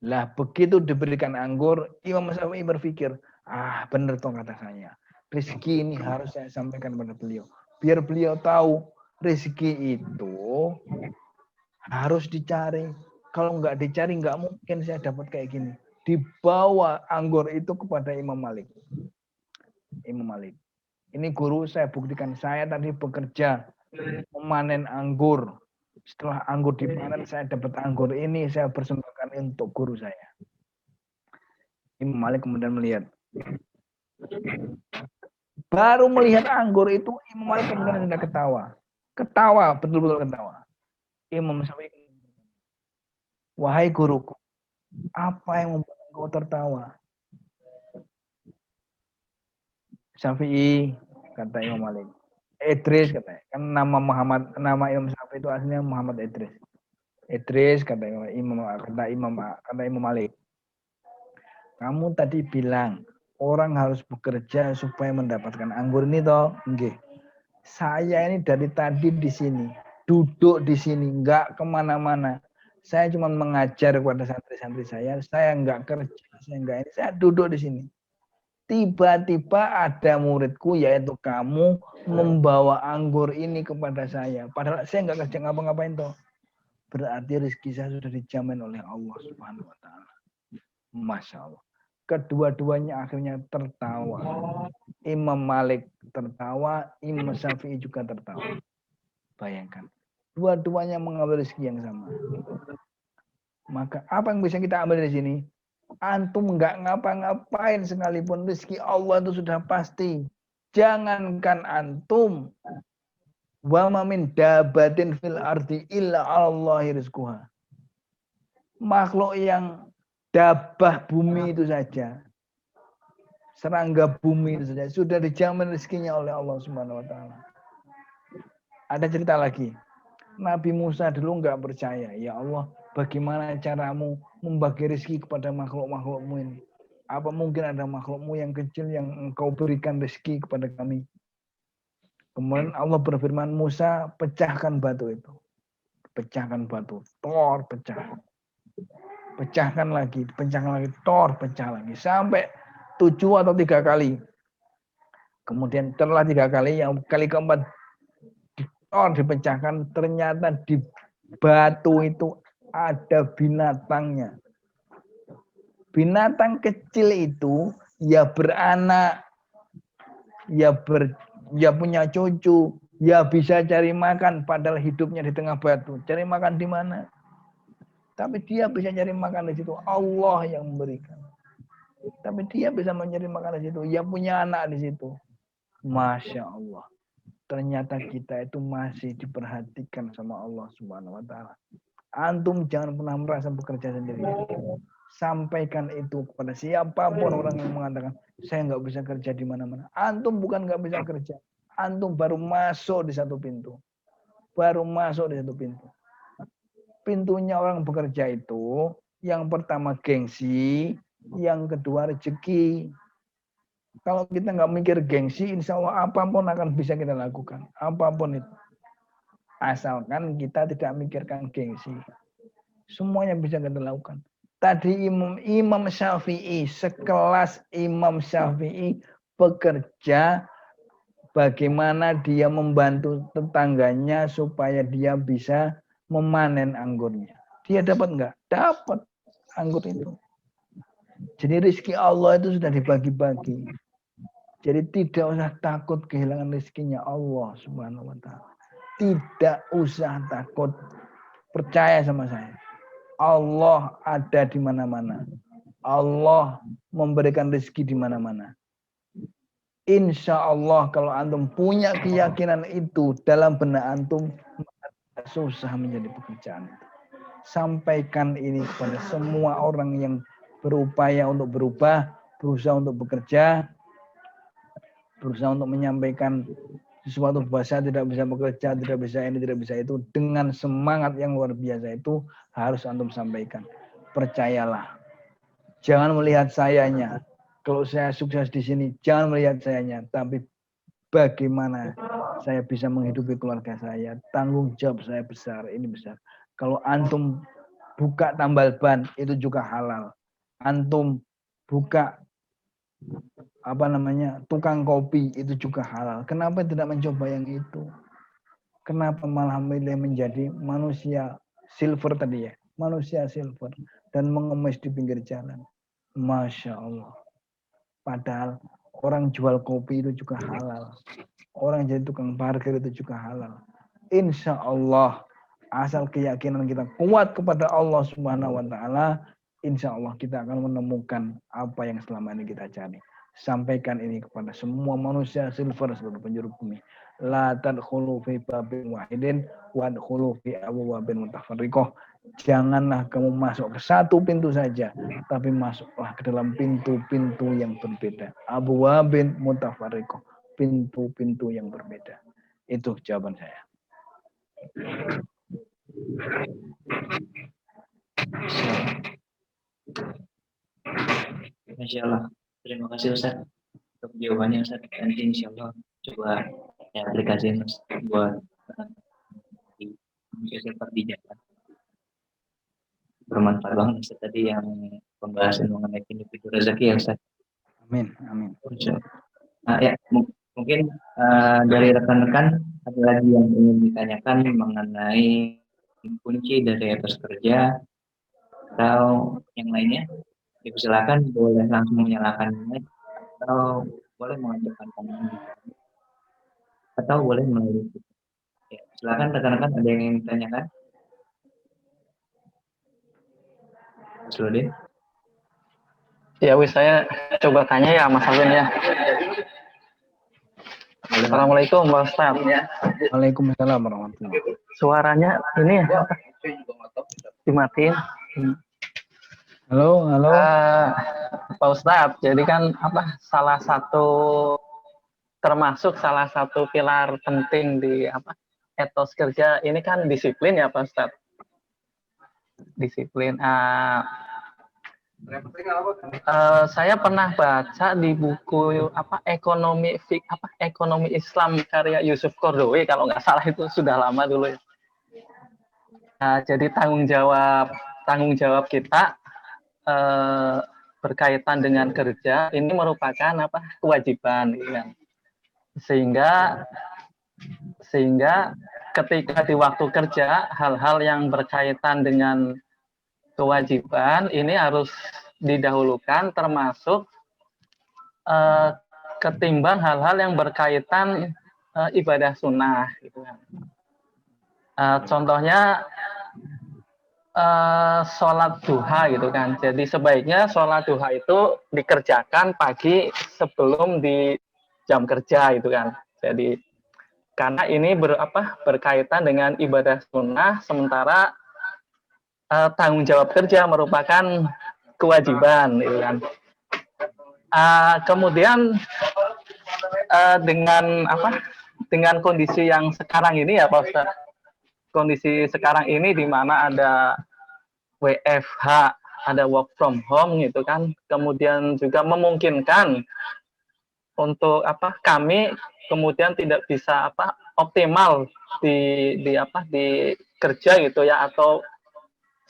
Lah begitu diberikan anggur, Imam Syafi'i berpikir, benar toh kata saya. Rezeki ini harus saya sampaikan kepada beliau. Biar beliau tahu rezeki itu harus dicari. Kalau nggak dicari, nggak mungkin saya dapat kayak gini. Dibawa anggur itu kepada Imam Malik. Imam Malik. Ini guru, saya buktikan, saya tadi bekerja memanen anggur. Setelah anggur dipanen, saya dapat anggur ini, saya persembahkan untuk guru saya. Imam Malik kemudian melihat. Baru melihat anggur itu, Imam Malik kemudian sudah ketawa. Ketawa, betul-betul ketawa. Imam Syafi'i, wahai guruku, apa yang membuat engkau tertawa? Syafi'i, kata Imam Malik. Idris katanya, kan nama Imam Syafi'i itu aslinya Muhammad Idris. Idris kata Imam Malik. Kamu tadi bilang orang harus bekerja supaya mendapatkan anggur ini toh, nggih. Saya ini dari tadi di sini, duduk di sini, nggak kemana-mana. Saya cuma mengajar kepada santri-santri saya nggak kerja, saya nggak ini, saya duduk di sini. tiba-tiba ada muridku yaitu kamu membawa anggur ini kepada saya. Padahal saya nggak kerja ngapa-ngapain toh. Berarti rezeki saya sudah dijamin oleh Allah Subhanahu wa taala. Masya Allah. Kedua-duanya akhirnya tertawa. Imam Malik tertawa, Imam Syafi'i juga tertawa. Bayangkan. Dua-duanya mengambil rezeki yang sama. Maka apa yang bisa kita ambil dari sini? Antum nggak ngapa-ngapain sekalipun rezeki Allah itu sudah pasti. Jangankan antum, wa ma min dabatin fil ardi illa Allahi rizquha. Makhluk yang dabah bumi itu saja, serangga bumi itu saja sudah dijamin rezekinya oleh Allah Subhanahu wa taala. Ada cerita lagi. Nabi Musa dulu nggak percaya, ya Allah, bagaimana caramu membagi rezeki kepada makhluk-makhlukmu ini? Apa mungkin ada makhlukmu yang kecil yang engkau berikan rezeki kepada kami? Kemudian Allah berfirman, Musa, pecahkan batu itu. Pecahkan batu, tor, pecah. Pecahkan lagi, tor, pecah lagi. Sampai 7 atau 3 kali. Kemudian setelah 3 kali, yang kali keempat tor dipecahkan, ternyata di batu itu ada binatangnya. Binatang kecil itu ya beranak, ya punya cucu, ya bisa cari makan padahal hidupnya di tengah batu. Cari makan di mana? Tapi dia bisa cari makan di situ. Allah yang memberikan. Tapi dia bisa mencari makan di situ. Ya punya anak di situ. Masya Allah. Ternyata kita itu masih diperhatikan sama Allah Subhanahu wa taala. Antum jangan pernah merasa bekerja sendiri. Sampaikan itu kepada siapapun orang yang mengatakan saya nggak bisa kerja di mana-mana. Antum bukan nggak bisa kerja. Antum baru masuk di satu pintu. Baru masuk di satu pintu. Pintunya orang bekerja itu yang pertama gengsi, yang kedua rezeki. Kalau kita nggak mikir gengsi, insya Allah apapun akan bisa kita lakukan. Apapun itu. Asalkan kita tidak mikirkan gengsi. Semuanya bisa kita lakukan. Tadi Imam Syafi'i, sekelas Imam Syafi'i bekerja bagaimana dia membantu tetangganya supaya dia bisa memanen anggurnya. Dia dapat enggak? Dapat anggur itu. Jadi rezeki Allah itu sudah dibagi-bagi. Jadi tidak usah takut kehilangan rezekinya Allah Subhanahu wa taala. Tidak usah takut. Percaya sama saya. Allah ada di mana-mana. Allah memberikan rezeki di mana-mana. Insya Allah kalau antum punya keyakinan itu dalam benak antum, susah menjadi pekerjaan itu. Sampaikan ini kepada semua orang yang berupaya untuk berubah, berusaha untuk bekerja, berusaha untuk menyampaikan sesuatu bahasa tidak bisa bekerja, tidak bisa ini, tidak bisa itu, dengan semangat yang luar biasa itu harus antum sampaikan. Percayalah, jangan melihat sayanya. Kalau saya sukses di sini, jangan melihat sayanya, tapi bagaimana saya bisa menghidupi keluarga saya, tanggung jawab saya besar, ini besar. Kalau antum buka tambal ban, itu juga halal. Antum buka tukang kopi, itu juga halal. Kenapa tidak mencoba yang itu? Kenapa malah milih menjadi manusia silver tadi ya? Manusia silver dan mengemis di pinggir jalan. Masya Allah. Padahal orang jual kopi itu juga halal. Orang jadi tukang parkir itu juga halal. Insya Allah, asal keyakinan kita kuat kepada Allah Subhanahu wa taala, insya Allah kita akan menemukan apa yang selama ini kita cari. Sampaikan ini kepada semua manusia silver seluruh penjuru bumi. La tadkhulu fi babin wahidin wadkhulu fi abwabin mutafarriqah. Janganlah kamu masuk ke satu pintu saja, tapi masuklah ke dalam pintu-pintu yang berbeda. Abwabin mutafarriqah, pintu-pintu yang berbeda. Itu jawaban saya. Masya Allah. Terima kasih Ustaz untuk jawabannya Ustaz. Nanti insya Allah coba ya aplikasiin buat seperti jalan. Bermanfaat banget Ustaz tadi yang pembahasan mengenai pintu rezeki ya Ustaz. Amin, amin. Nah, ya, mungkin dari rekan-rekan ada lagi yang ingin ditanyakan mengenai kunci dari etos kerja atau yang lainnya. Silakan boleh langsung menyalakan mic atau boleh mengajukan tangan atau boleh melalui. Ya, silakan rekan-rekan ada yang ingin ditanyakan. Mas Lodin. Ya wis, saya coba tanya ya Mas Alvin ya. Assalamualaikum Pak Ustaz. Waalaikumsalam warahmatullahi wabarakatuh. Suaranya ini ya, dimatiin. Halo, halo. Pak Ustaz, jadi kan termasuk salah satu pilar penting di etos kerja ini kan disiplin ya Pak Ustaz. Disiplin. Saya pernah baca di buku ekonomi Islam karya Yusuf Qaradawi, kalau nggak salah itu sudah lama dulu ya. Jadi tanggung jawab kita berkaitan dengan kerja ini merupakan kewajiban, ya. Sehingga ketika di waktu kerja hal-hal yang berkaitan dengan kewajiban ini harus didahulukan, termasuk ketimbang hal-hal yang berkaitan ibadah sunnah, gitu kan. Contohnya sholat duha gitu kan. Jadi sebaiknya sholat duha itu dikerjakan pagi sebelum di jam kerja gitu kan. Jadi karena ini berkaitan dengan ibadah sunnah, sementara tanggung jawab kerja merupakan kewajiban, gitu kan. Kemudian dengan kondisi yang sekarang ini ya Pak Ustaz, kondisi sekarang ini di mana ada WFH, ada work from home gitu kan, kemudian juga memungkinkan untuk kami kemudian tidak bisa optimal di kerja gitu ya, atau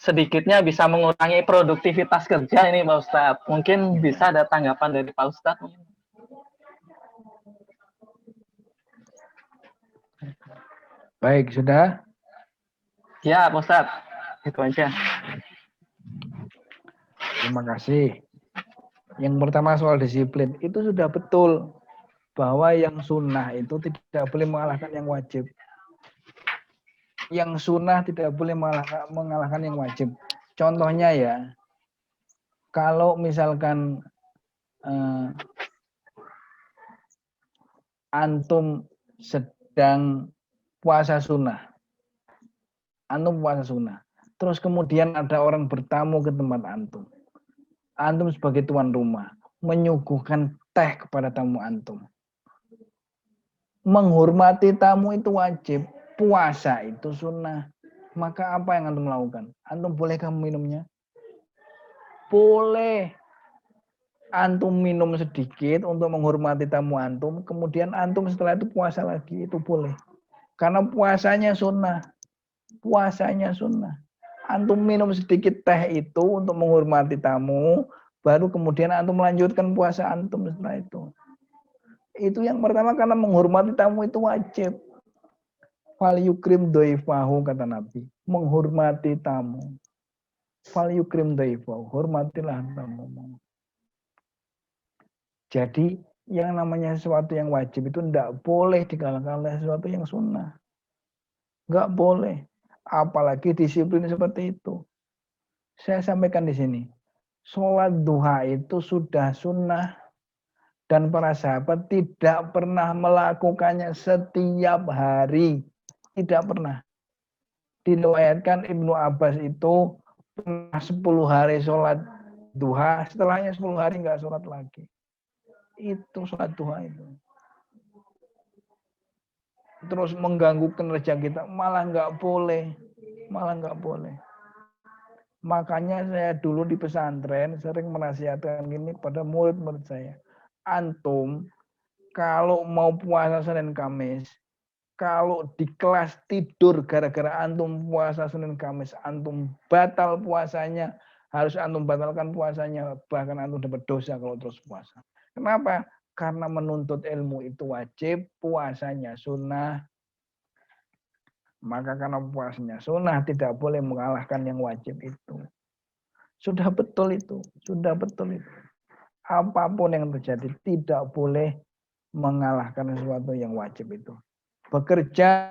sedikitnya bisa mengurangi produktivitas kerja ini Pak Ustadz. Mungkin bisa ada tanggapan dari Pak Ustadz. Baik, sudah? Ya Pak Ustadz, itu aja. Terima kasih. Yang pertama soal disiplin, itu sudah betul bahwa yang sunnah itu tidak boleh mengalahkan yang wajib. Yang sunnah tidak boleh mengalahkan yang wajib. Contohnya ya, kalau misalkan antum sedang puasa sunnah, terus kemudian ada orang bertamu ke tempat antum sebagai tuan rumah menyuguhkan teh kepada tamu antum. Menghormati tamu itu wajib, puasa itu sunnah. Maka apa yang antum lakukan? Antum bolehkah minumnya? Boleh. Antum minum sedikit untuk menghormati tamu antum, kemudian antum setelah itu puasa lagi, itu boleh. Karena puasanya sunnah. Puasanya sunnah. Antum minum sedikit teh itu untuk menghormati tamu, baru kemudian antum melanjutkan puasa antum setelah itu. Itu yang pertama, karena menghormati tamu itu wajib. Fal yukrim dhaifahu, kata Nabi. Menghormati tamu. Fal yukrim dhaifahu. Hormatilah tamu. Jadi yang namanya sesuatu yang wajib itu tidak boleh dikalahkan oleh sesuatu yang sunnah. Enggak boleh. Apalagi disiplin seperti itu. Saya sampaikan di sini. Sholat duha itu sudah sunnah. Dan para sahabat tidak pernah melakukannya setiap hari. Tidak pernah. Diriwayatkan Ibnu Abbas itu pernah 10 hari sholat duha. Setelahnya 10 hari enggak sholat lagi. Itu sholat duha itu. Terus mengganggu kinerja kita. Malah enggak boleh. Makanya saya dulu di pesantren sering menasihatkan gini pada murid-murid saya. Antum kalau mau puasa Senin Kamis, kalau di kelas tidur gara-gara antum puasa Senin Kamis, antum batal puasanya, harus antum batalkan puasanya, bahkan antum dapat dosa kalau terus puasa. Kenapa? Karena menuntut ilmu itu wajib, puasanya sunnah. Maka karena puasanya sunnah tidak boleh mengalahkan yang wajib itu. Sudah betul itu, sudah betul itu. Apapun yang terjadi tidak boleh mengalahkan sesuatu yang wajib itu. Bekerja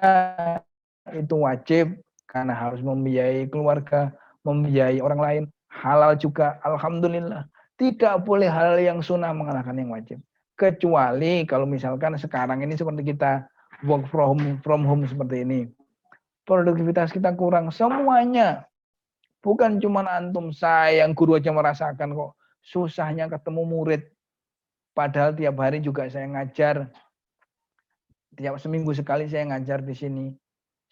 itu wajib karena harus membiayai keluarga, membiayai orang lain. Halal juga, alhamdulillah. Tidak boleh hal yang sunnah mengalahkan yang wajib. Kecuali kalau misalkan sekarang ini seperti kita work from home seperti ini. Produktivitas kita kurang semuanya. Bukan cuma antum, saya yang guru aja merasakan kok susahnya ketemu murid. Padahal tiap hari juga saya ngajar. Tiap seminggu sekali saya ngajar di sini.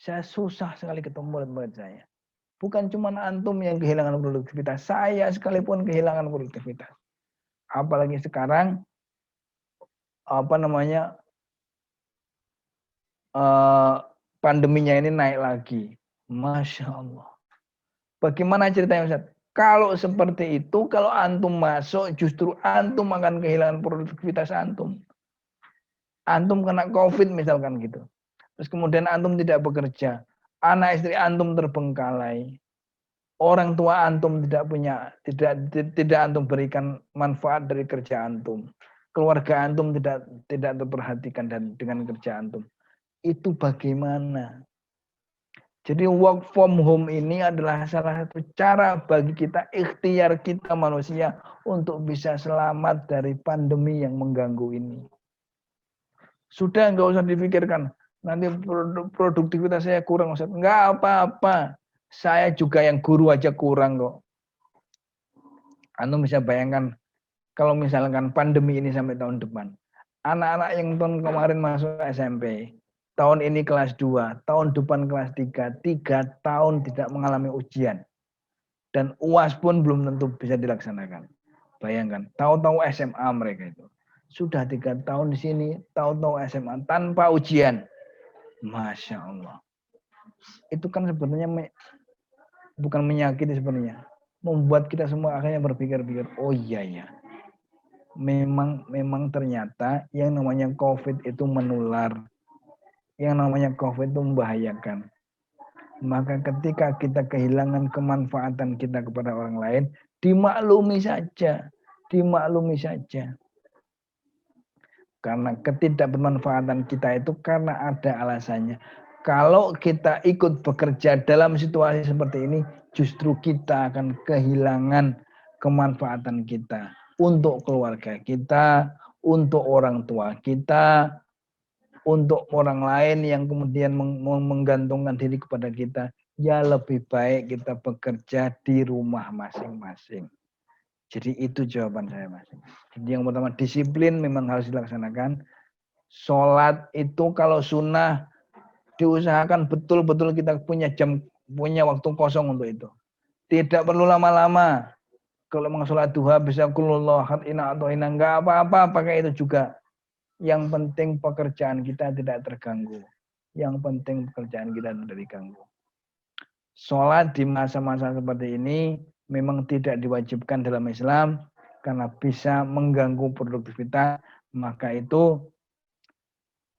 Saya susah sekali ketemu murid-murid saya. Bukan cuma antum yang kehilangan produktivitas, saya sekalipun kehilangan produktivitas. Apalagi sekarang pandeminya ini naik lagi. Masya Allah. Bagaimana ceritanya Ustaz? Kalau seperti itu, kalau antum masuk, justru antum akan kehilangan produktivitas antum. Antum kena COVID misalkan gitu. Terus kemudian antum tidak bekerja. Anak istri antum terbengkalai. Orang tua antum tidak antum berikan manfaat dari kerja antum. Keluarga antum tidak terperhatikan dengan kerja antum. Itu bagaimana? Jadi work from home ini adalah salah satu cara bagi kita, ikhtiar kita manusia untuk bisa selamat dari pandemi yang mengganggu ini. Sudah nggak usah dipikirkan, nanti produktivitas saya kurang. Nggak apa-apa, saya juga yang guru aja kurang kok. Anda bisa bayangkan kalau misalkan pandemi ini sampai tahun depan. Anak-anak yang tahun kemarin masuk SMP, tahun ini kelas 2, tahun depan kelas 3, 3 tahun tidak mengalami ujian. Dan UAS pun belum tentu bisa dilaksanakan. Bayangkan, tahu-tahu SMA mereka itu. Sudah 3 tahun di sini, tahu-tahu SMA tanpa ujian. Masya Allah. Itu kan sebenarnya bukan menyakiti sebenarnya. Membuat kita semua akhirnya berpikir-pikir, oh iya ya. Memang ternyata yang namanya COVID itu menular. Yang namanya COVID itu membahayakan. Maka ketika kita kehilangan kemanfaatan kita kepada orang lain, dimaklumi saja. Dimaklumi saja. Karena ketidakbermanfaatan kita itu karena ada alasannya. Kalau kita ikut bekerja dalam situasi seperti ini, justru kita akan kehilangan kemanfaatan kita untuk keluarga kita, untuk orang tua kita, untuk orang lain yang kemudian menggantungkan diri kepada kita. Ya lebih baik kita bekerja di rumah masing-masing. Jadi itu jawaban saya, Mas. Jadi yang pertama, disiplin memang harus dilaksanakan. Sholat itu kalau sunnah diusahakan betul-betul kita punya waktu kosong untuk itu. Tidak perlu lama-lama. Kalau mau sholat duha bisa kulullah hatina atau ina, enggak apa-apa pakai itu juga. Yang penting pekerjaan kita tidak terganggu. Yang penting pekerjaan kita tidak diganggu. Sholat di masa-masa seperti ini memang tidak diwajibkan dalam Islam karena bisa mengganggu produktivitas. Maka itu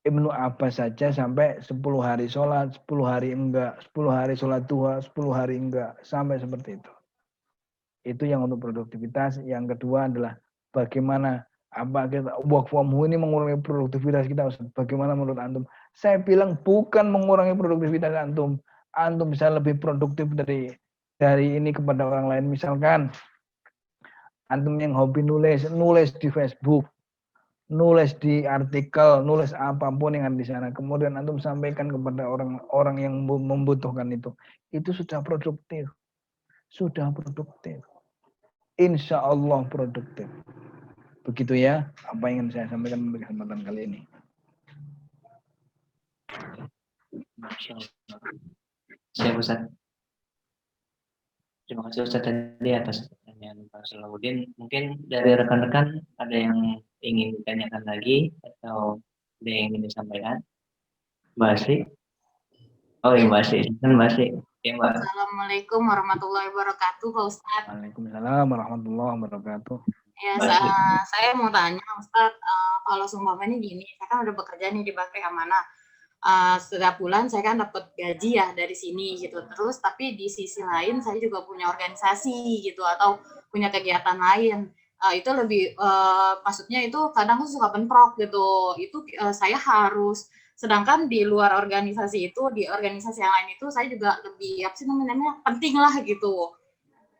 Ibnu Abbas saja sampai 10 hari sholat, 10 hari enggak, 10 hari sholat duha, 10 hari enggak, sampai seperti itu. Itu yang untuk produktivitas. Yang kedua adalah bagaimana apa kita work from home ini mengurangi produktivitas kita. Bagaimana menurut antum? Saya bilang bukan mengurangi produktivitas antum. Antum bisa lebih produktif dari ini kepada orang lain. Misalkan antum yang hobi nulis di Facebook, nulis di artikel, nulis apapun yang ada di sana. Kemudian antum sampaikan kepada orang yang membutuhkan itu. Itu sudah produktif. Sudah produktif. Insya Allah produktif. Begitu ya, apa yang ingin saya sampaikan pada kesempatan kali ini. Masya Allah. Siap Ustaz. Terima kasih Ustaz tadi atas pertanyaan Pak Salahuddin. Mungkin dari rekan-rekan ada yang ingin ditanyakan lagi atau ada yang ingin disampaikan? Mbak Asri? Oh iya Mbak Asri, kan Mbak Asri. Ya, Mbak. Assalamualaikum warahmatullahi wabarakatuh, Pak Ustadz. Waalaikumsalam warahmatullahi wabarakatuh. Ya, saya mau tanya, Ustadz, kalau seumpamanya gini, saya kan udah bekerja nih di Bakri Amanah. Setiap bulan saya kan dapat gaji ya dari sini gitu. Terus tapi di sisi lain saya juga punya organisasi gitu atau punya kegiatan lain. Itu lebih maksudnya itu kadang tuh suka bentrok gitu. Itu saya harus sedangkan di luar organisasi itu di organisasi yang lain itu saya juga lebih apa sih namanya penting lah gitu.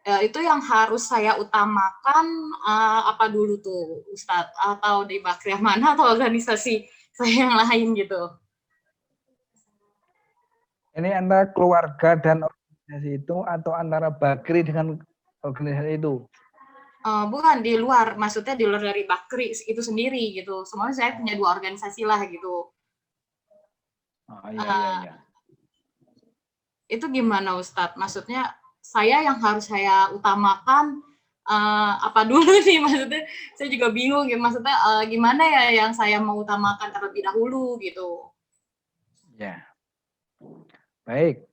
Itu yang harus saya utamakan apa dulu tuh Ustadz atau di Bakri mana atau organisasi saya yang lain gitu. Ini antara keluarga dan organisasi itu atau antara Bakri dengan organisasi itu? Bukan di luar, maksudnya di luar dari Bakri itu sendiri gitu. Semuanya saya punya 2 organisasi lah gitu. Oh, iya. Itu gimana Ustadz? Maksudnya saya yang harus saya utamakan apa dulu nih? Maksudnya saya juga bingung gitu. Maksudnya gimana ya yang saya mau utamakan terlebih dahulu gitu. Ya, baik.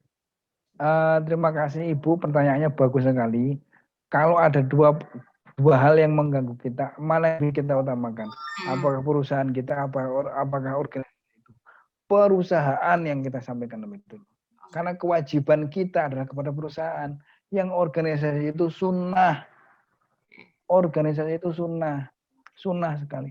Terima kasih Ibu, pertanyaannya bagus sekali. Kalau ada dua hal yang mengganggu kita, mana yang kita utamakan? Apakah perusahaan kita, apakah organisasi itu? Perusahaan yang kita sampaikan lebih dulu. Karena kewajiban kita adalah kepada perusahaan. Yang organisasi itu sunnah. Organisasi itu sunnah. Sunnah sekali.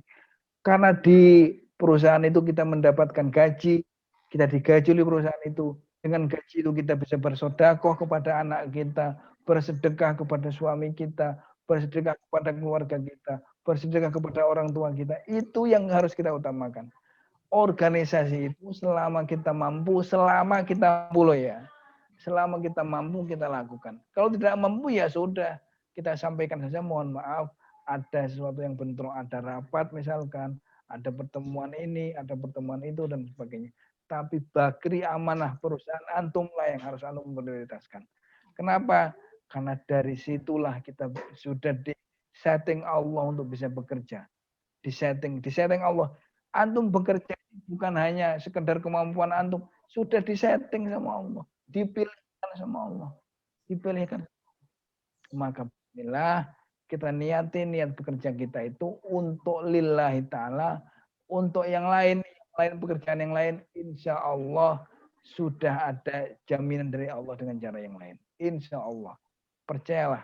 Karena di perusahaan itu kita mendapatkan gaji, kita digaji oleh perusahaan itu. Dengan gaji itu kita bisa bersedekah kepada anak kita, bersedekah kepada suami kita, bersedekah kepada keluarga kita, bersedekah kepada orang tua kita. Itu yang harus kita utamakan. Organisasi itu selama kita mampu loh ya. Selama kita mampu kita lakukan. Kalau tidak mampu ya sudah, kita sampaikan saja mohon maaf, ada sesuatu yang bentrok, ada rapat misalkan, ada pertemuan ini, ada pertemuan itu dan sebagainya. Tapi Bakri amanah perusahaan antum lah yang harus antum prioritaskan. Kenapa? Karena dari situlah kita sudah di setting Allah untuk bisa bekerja. Di setting Allah. Antum bekerja bukan hanya sekedar kemampuan antum, sudah disetting sama Allah, dipilihkan sama Allah, dipilihkan. Maka bismillah kita niat bekerja kita itu untuk lillahi ta'ala, untuk yang lain pekerjaan yang lain, insya Allah sudah ada jaminan dari Allah dengan cara yang lain. Insya Allah. Percayalah.